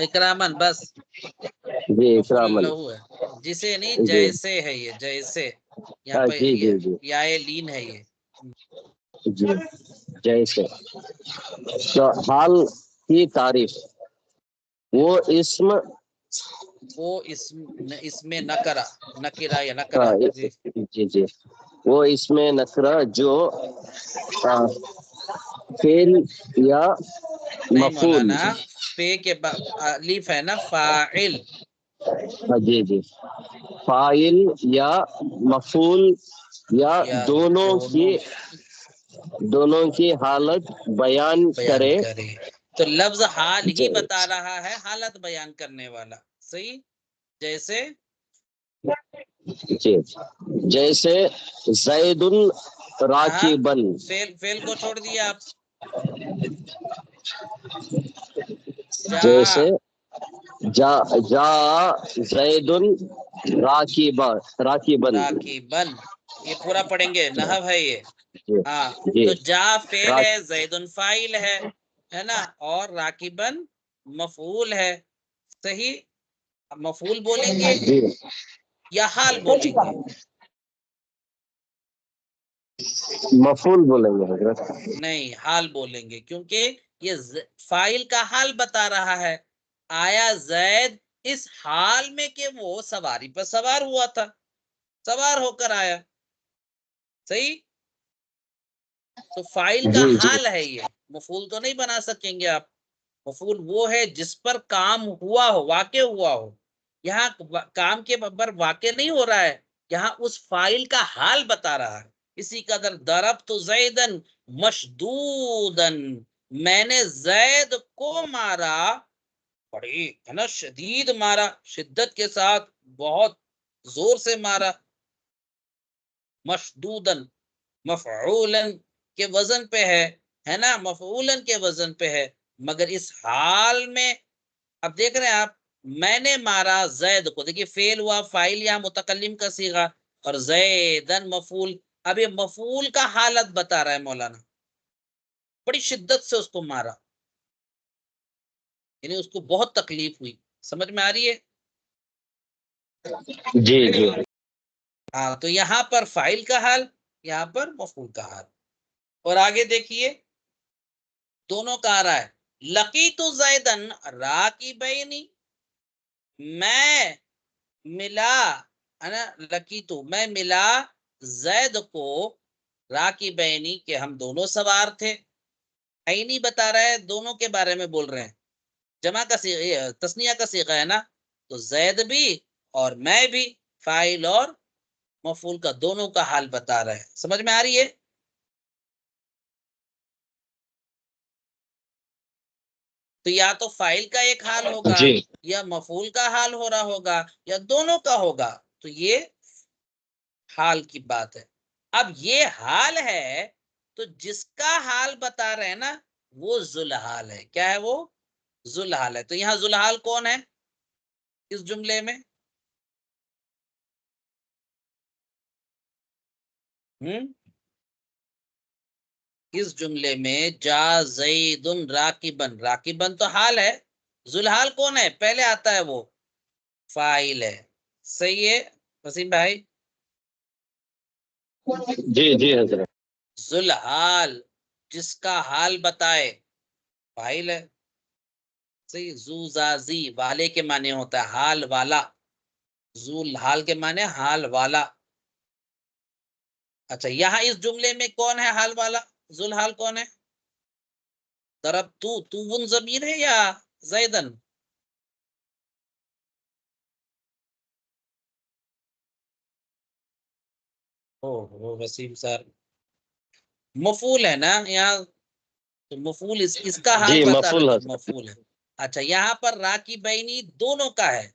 اکرامن بس جی مفعول اکرامن لہو ہے، جسے نہیں جی جیسے ہے، یہ جیسے یہاں پہ جی جی جی یا لین ہے یہ جی جیسے تو حال کی تعریف وہ اسم وہ اس میں نکرا یا نکرا جی جی جی وہ اس میں نکرہ جو فعل یا نہیں مفعول مولانا، پے کے الف ہے نا فاعل، جی جی فاعل یا مفعول یا یا دونوں کی حالت بیان بیان کرے کرے، تو لفظ حال ہی جی بتا رہا ہے حالت بیان کرنے والا، صحیح؟ جیسے جی جیسے زید ہاں راکبن فعل کو چھوڑ دیا آپ، جا جیسے جا زید راکبن راکبن، یہ پورا پڑھیں گے، نحو ہے یہ، جی ہاں جی تو جا فعل راک ہے، زید فاعل ہے نا، اور راکبن مفعول ہے، صحیح؟ مفعول بولیں گے جی یا حال بولیں گے؟ مفعول بولیں گے حضرت نہیں، حال بولیں گے، کیونکہ یہ فاعل کا حال بتا رہا ہے، آیا زید اس حال میں کہ وہ سواری پر سوار ہوا تھا، سوار ہو کر آیا، صحیح؟ تو فاعل کا جی جی حال ہے یہ، مفعول تو نہیں بنا سکیں گے آپ، مفعول وہ ہے جس پر کام ہوا ہو، واقع ہوا ہو، یہاں کام کے پر واقع نہیں ہو رہا ہے، یہاں اس فاعل کا حال بتا رہا ہے، اسی قدر ضربت زیدن مشدودن، میں نے زید کو مارا، بڑی ہے نا شدید مارا، شدت کے ساتھ بہت زور سے مارا، مشدودن مفعولن کے وزن پہ ہے نا، مفعولن کے وزن پہ ہے، مگر اس حال میں اب دیکھ رہے ہیں آپ، میں نے مارا زید کو، دیکھیے فعل ہوا، فاعل یہاں متکلم کا صیغہ، اور زیدن مفعول، اب یہ مفعول کا حالت بتا رہا ہے مولانا، بڑی شدت سے اس کو مارا، یعنی اس کو بہت تکلیف ہوئی، سمجھ میں آ رہی ہے؟ جی جی ہاں تو یہاں پر فاعل کا حال، یہاں پر مفعول کا حال، اور آگے دیکھیے دونوں کا آ رہا ہے، لقیت زیدن راکبین، میں ملا ہے نا، لقیتو میں ملا زید کو راکبینی کہ ہم دونوں سوار تھے، عینی بتا رہا ہے، دونوں کے بارے میں بول رہے ہیں، جمع کا تسنیہ کا صیغہ ہے نا، تو زید بھی اور میں بھی، فاعل اور مفعول کا دونوں کا حال بتا رہے ہیں، سمجھ میں آ رہی ہے؟ تو یا تو فاعل کا ایک حال ہوگا، جی یا مفعول کا حال ہو رہا ہوگا، یا دونوں کا ہوگا، تو یہ حال کی بات ہے، اب یہ حال ہے، تو جس کا حال بتا رہے ہیں نا وہ ذوالحال ہے، کیا ہے وہ؟ ذوالحال ہے، تو یہاں ذوالحال کون ہے اس جملے میں؟ اس جملے میں جا زید راکبن، راکبن تو حال ہے، ذوالحال کون ہے؟ پہلے آتا ہے وہ فاعل ہے، صحیح ہے وسیم بھائی؟ جی جی حضرت ذوالحال جس کا حال بتائے فاعل ہے، صحیح، زو زازی والے کے معنی ہوتا ہے، حال والا، ذوالحال کے معنی حال والا، اچھا یہاں اس جملے میں کون ہے حال والا؟ ذوالحال کون ہے؟ ضرب تو ون ضمیر ہے یا زیدن؟ وسیم سر مفعول ہے نا یہاں، تو مفعول اس کا حال جی بتا رہے مفعول تو حضرت مفعول ہے، اچھا یہاں پر راکبینی دونوں کا ہے،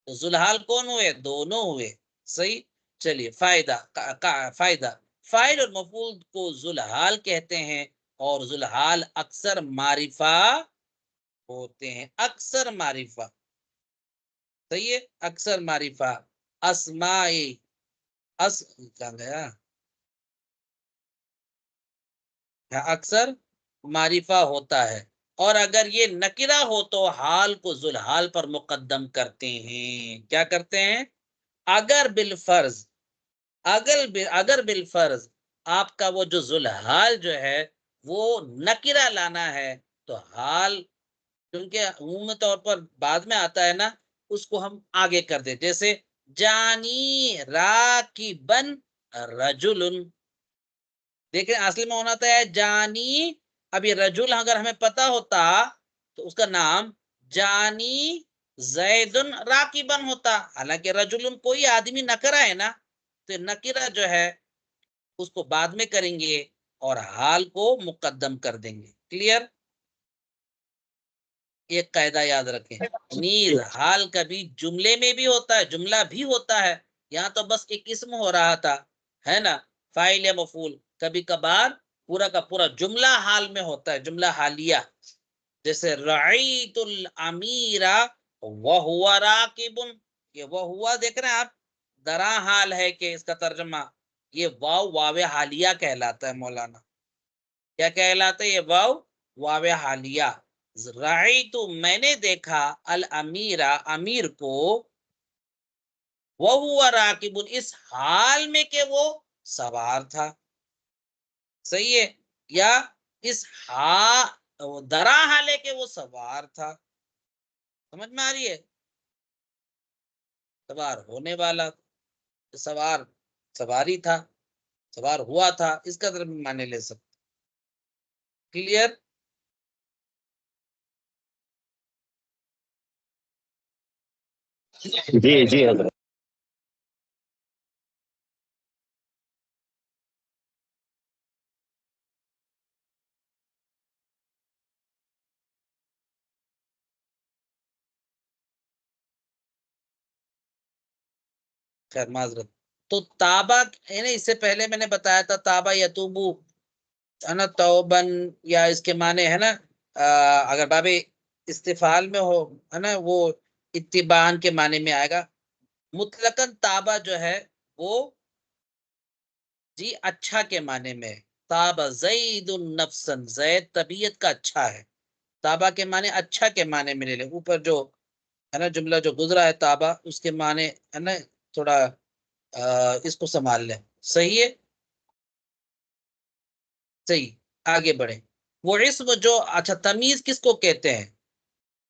تو ذوالحال کون ہوئے؟ دونوں ہوئے، صحیح، چلیے فائدہ فاعل اور مفعول کو ذوالحال کہتے ہیں، اور ذوالحال اکثر معرفہ ہوتے ہیں، اکثر معرفہ، صحیح ہے، اکثر معرفہ، اسمائی کہاں گیا، اکثر معرفہ ہوتا ہے، اور اگر یہ نکرہ ہو تو حال کو ذوالحال پر مقدم کرتے ہیں. کیا کرتے ہیں؟ اگر بالفرض، اگر بالفرض آپ کا وہ جو ذوالحال جو ہے وہ نکرہ لانا ہے تو حال، کیونکہ عمومی طور پر بعد میں آتا ہے نا، اس کو ہم آگے کر دیں. جیسے جانی راکبن رجل، دیکھیں اصل میں ہونا تھا جانی. ابھی رجل اگر ہمیں پتا ہوتا تو اس کا نام جانی زید راکبن ہوتا، حالانکہ رجل کوئی آدمی نکرہ ہے نا، تو نکرہ جو ہے اس کو بعد میں کریں گے اور حال کو مقدم کر دیں گے. کلیئر؟ ایک قاعدہ یاد رکھیں، نیز حال کبھی جملے میں بھی ہوتا ہے، جملہ بھی ہوتا ہے. یہاں تو بس ایک اسم ہو رہا تھا، ہے نا، فاعل یا مفعول. کبھی کبھار پورا کا پورا جملہ حال میں ہوتا ہے، جملہ حالیہ. جیسے رعیت الامیر وہو راکب، یہ وہ ہوا دیکھ رہے ہیں آپ، درا حال ہے کہ اس کا ترجمہ یہ واو واو حالیہ کہلاتا ہے. مولانا کیا کہلاتا ہے یہ واو؟ واو حالیہ. رعیت میں نے دیکھا، الامیر امیر کو، وہو راکب اس حال میں کہ وہ سوار تھا. صحیح ہے؟ یا اس درا حال ہے کہ وہ سوار تھا. سمجھ میں آ رہی ہے؟ سوار ہونے والا، سواری تھا، سوار ہوا تھا، اس کا طرف معنی لے سکتے. کلیئر؟ جی جی حضرت. خیر معذرت. تو تابا یعنی اس سے پہلے میں نے بتایا تھا تابا یتوبو ہے نا، توبن، یا اس کے معنی ہے نا اگر باب استفعال میں ہو ہے نا وہ اتبان کے معنی میں آئے گا. مطلقاً تابا جو ہے وہ جی اچھا کے معنی میں. تابا زید النفسن، زید طبیعت کا اچھا ہے. تابا کے معنی اچھا کے معنی میں لے لیں. اوپر جو ہے نا جملہ جو گزرا ہے تابا، اس کے معنی ہے نا تھوڑا اس کو سنبھال لیں. صحیح ہے؟ صحیح. آگے بڑھیں. وہ اسم جو، اچھا تمیز کس کو کہتے ہیں؟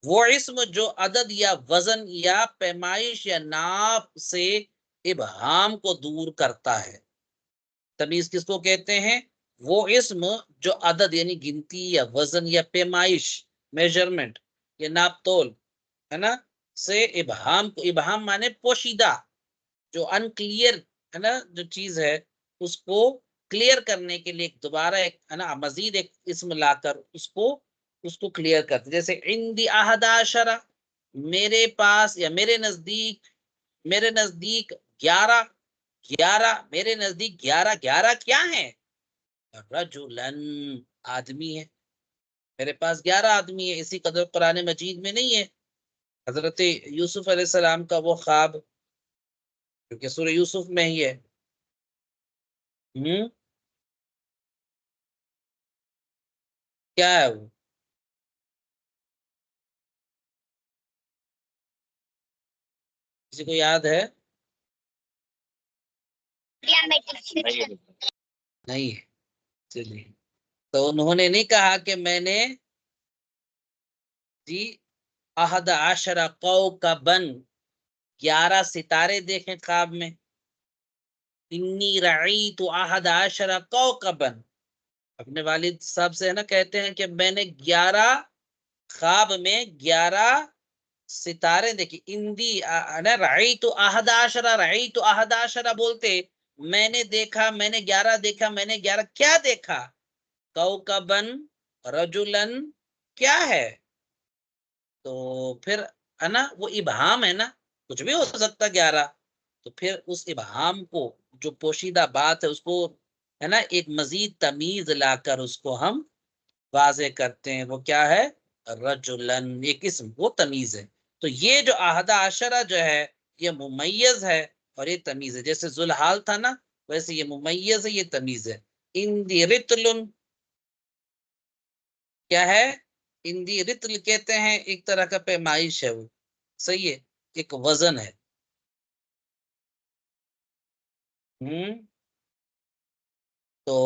وہ اسم جو عدد یا وزن یا پیمائش یا ناپ سے ابہام کو دور کرتا ہے. تمیز کس کو کہتے ہیں؟ وہ اسم جو عدد یعنی گنتی یا وزن یا پیمائش، میجرمنٹ یا ناپ تول ہے نا سے ابہام کو، ابہام مانے پوشیدہ، جو انکلیئر ہے نا جو چیز ہے اس کو کلیئر کرنے کے لیے دوبارہ ایک ہے نا مزید ایک اسم لا کر اس کو کلیئر کرتے. جیسے عندی احد عشرہ، میرے پاس یا میرے نزدیک 11 میرے نزدیک 11 کیا ہیں؟ رجلن آدمی ہے. میرے پاس 11 آدمی ہے. اسی قدر قرآن مجید میں نہیں ہے حضرت یوسف علیہ السلام کا وہ خواب، کیونکہ سورہ یوسف میں ہی ہے. کیا ہے وہ؟ کسی کو یاد ہے؟ نہیں ہے. چلیے، تو انہوں نے نہیں کہا کہ میں نے جی احد عشرہ کوکبن 11 ستارے دیکھیں خواب میں. انی رعیت احد عشرہ کوکبن، اپنے والد صاحب سے ہے نا کہتے ہیں کہ میں نے 11 خواب میں 11 ستارے دیکھی. اندی رعیت احد عشرہ، رعیت احد عشرہ بولتے میں نے دیکھا، میں نے 11 دیکھا، میں نے 11 کیا دیکھا؟ کوکبن رجلن کیا ہے؟ تو پھر ہے نا وہ ابہام ہے نا، کچھ بھی ہو سکتا 11. تو پھر اس ابہام کو جو پوشیدہ بات ہے اس کو ہے نا ایک مزید تمیز لا کر اس کو ہم واضح کرتے ہیں. وہ کیا ہے؟ رجلن، ایک اسم، وہ تمیز ہے. تو یہ جو احد عشرہ جو ہے یہ ممیز ہے اور یہ تمیز ہے. جیسے ذوالحال تھا نا ویسے یہ ممیز ہے، یہ تمیز ہے. اندی رتل کیا ہے؟ اندی رتل کہتے ہیں ایک طرح کا پیمائش ہے، وہ صحیح ہے، ایک وزن ہے. تو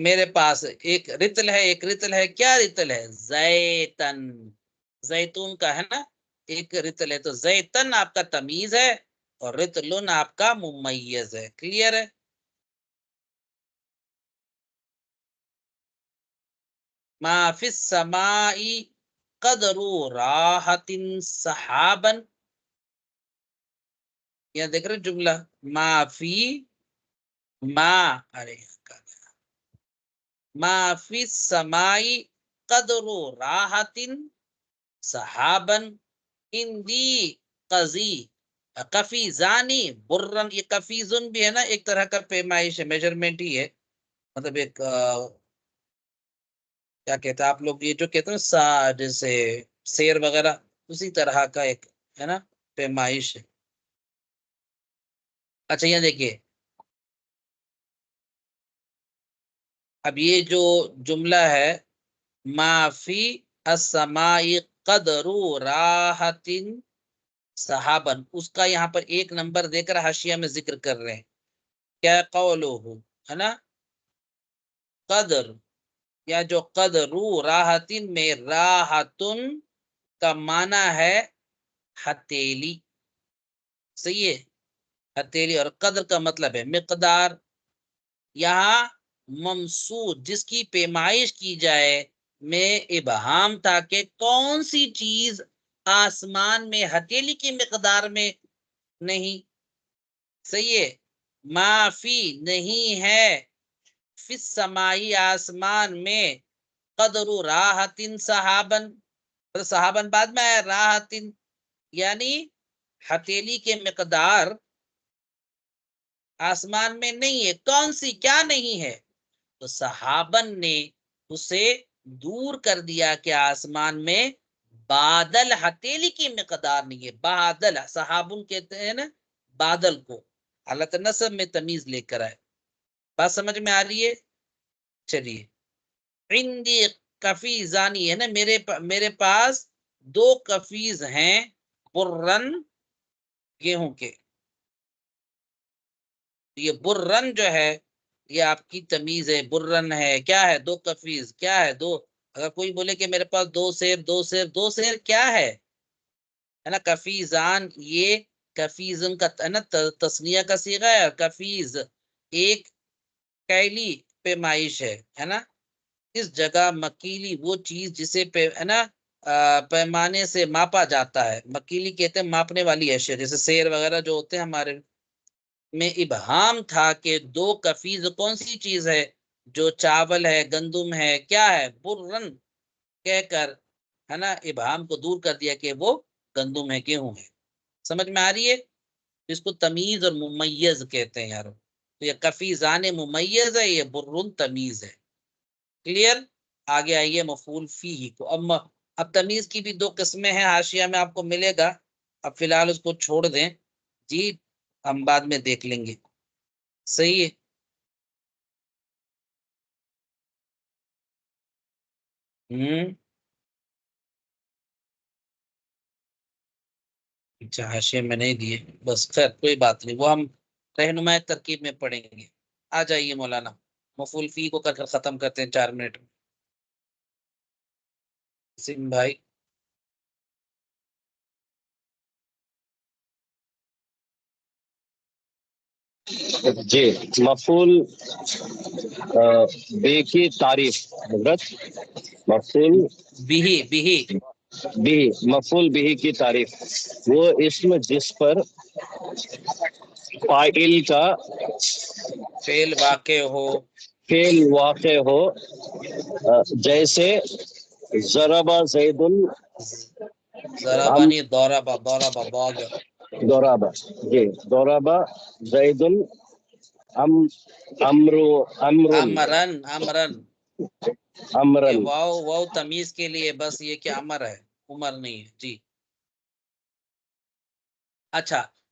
میرے پاس ایک رتل ہے، ایک رتل ہے. کیا رتل ہے؟ زیتن، زیتون کا ہے نا ایک رتل ہے. تو زیتن آپ کا تمیز ہے اور رتلن آپ کا ممیز ہے. کلیئر ہے؟ ما فی السماء قدر راحت سحابا، یہ دیکھ رہے جملہ ما فی ما ارے ما فی السماء قدر راحت صحابا اندی قضی قفیزانی برن. یہ قفیزن بھی ہے نا ایک طرح کا پیمائش ہے، میجرمنٹ ہی ہے، مطلب ایک کیا کہتے ہیں آپ لوگ یہ جو کہتے ہیں جیسے سیر وغیرہ، اسی طرح کا ایک ہے نا پیمائش ہے. اچھا یہاں دیکھیے اب یہ جو جملہ ہے ما فی السماء قدر راحت صحابن، اس کا یہاں پر ایک نمبر دے کر حاشیہ میں ذکر کر رہے ہیں. کیا قولو ہے نا قدر، یا جو قدر راحتن میں راحتن کا معنی ہے ہتیلی. صحیح ہے، ہتیلی. اور قدر کا مطلب ہے مقدار. یہاں ممسود جس کی پیمائش کی جائے میں ابہام تھا کہ کون سی چیز آسمان میں ہتیلی کی مقدار میں نہیں. صحیح ہے، ما فی نہیں ہے فی السمائی آسمان میں قدر راحتن صحابن، صحابن بعد میں آیا راحتن یعنی ہتیلی کے مقدار آسمان میں نہیں ہے. کون سی کیا نہیں ہے؟ تو صحابن نے اسے دور کر دیا کہ آسمان میں بادل ہتیلی کی مقدار نہیں ہے. بادل صحابن کہتے ہیں نا بادل کو، حالت نصب میں تمیز لے کر آئے. بات سمجھ میں آ رہی ہے؟ چلیے عندی کفیزانی ہے نا میرے پاس دو کفیز ہیں برن گیہوں کے. یہ برن جو ہے یہ آپ کی تمیز ہے، برن ہے کیا ہے؟ دو کفیز کیا ہے؟ دو. اگر کوئی بولے کہ میرے پاس دو سیر، دو سیر، دو سیر کیا ہے نا کفیزان، یہ کفیزن کا ہے نا تسنیہ کا صیغہ ہے. کفیز ایک کیلی پیمائش ہے نا. اس جگہ مکیلی وہ چیز جسے ہے نا پیمانے سے ماپا جاتا ہے. مکیلی کہتے ہیں ماپنے والی اشیاء، جیسے سیر وغیرہ جو ہوتے ہیں ہمارے میں ابہام تھا کہ دو کفیز کون سی چیز ہے؟ جو چاول ہے، گندم ہے، کیا ہے؟ برن کہہ کر ہے نا ابہام کو دور کر دیا کہ وہ گندم ہے، گیہوں ہے. سمجھ میں آ رہی ہے؟ اس کو تمیز اور ممیز کہتے ہیں یارو. تو یہ کفیزان ممیز ہے، یہ برن تمیز ہے. کلیئر؟ آگے آئیے مفعول فی کو. اب تمیز کی بھی دو قسمیں ہیں، حاشیہ میں آپ کو ملے گا. اب فی الحال اس کو چھوڑ دیں جی، ہم بعد میں دیکھ لیں گے. صحیح ہے. اچھا حاشیہ میں نہیں دیے، بس خیر کوئی بات نہیں، وہ ہم رہنمائی ترکیب میں پڑھیں گے. آ جائیے مولانا، مفعول فی کو کر ختم کرتے ہیں 4 منٹ میں. سیم بھائی جی مفعول بے کی تعریف حضرت. مفعول بھی، مفعول بھی کی تعریف وہ اسم جس پر فاعل کا فعل واقع ہو، فعل واقع ہو، جیسے ضربہ زید ضربانی ضربہ ضاد دورابہ. جی دورابہ زید امرن یہ واو تمیز کے لیے بس یہ کہ امر ہے، عمر نہیں ہے. جی اچھا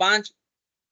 5,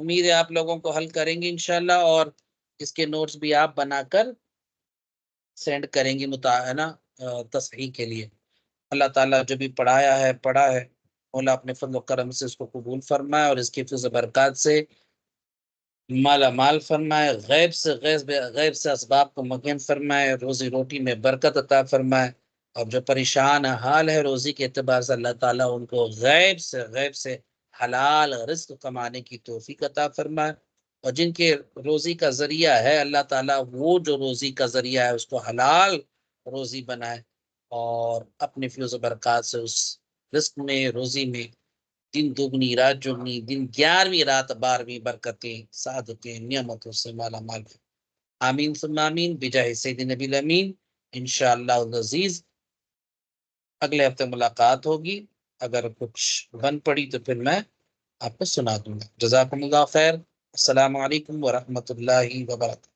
امید ہے آپ لوگوں کو حل کریں گے انشاءاللہ، اور اس کے نوٹس بھی آپ بنا کر سینڈ کریں گے تصحیح کے لیے۔ اللہ تعالیٰ جو بھی پڑھا ہے مولا اپنے فضل و کرم سے اس کو قبول فرمائے، اور اس کی فضل و برکات سے مالا مال فرمائے، غیب سے اسباب کو مغن فرمائے، روزی روٹی میں برکت عطا فرمائے، اور جو پریشان حال ہے روزی کے اعتبار سے اللہ تعالیٰ ان کو غیب سے حلال رزق کمانے کی توفیق عطا فرمائے، اور جن کے روزی کا ذریعہ ہے اللہ تعالیٰ وہ جو روزی کا ذریعہ ہے اس کو حلال روزی بنائے، اور اپنے فیض و برکات سے اس رزق میں روزی میں دن دگنی رات جگنی، دن 11ویں رات 12ویں برکتیں سعادتیں نعمتوں سے مالا مال۔ آمین ثم آمین بجاہ سید نبی الامین۔ انشاءاللہ العزیز اگلے ہفتے ملاقات ہوگی، اگر کچھ بن پڑی تو پھر میں آپ کو سنا دوں گا۔ جزاکم اللہ خیر، السلام علیکم ورحمۃ اللہ وبرکاتہ۔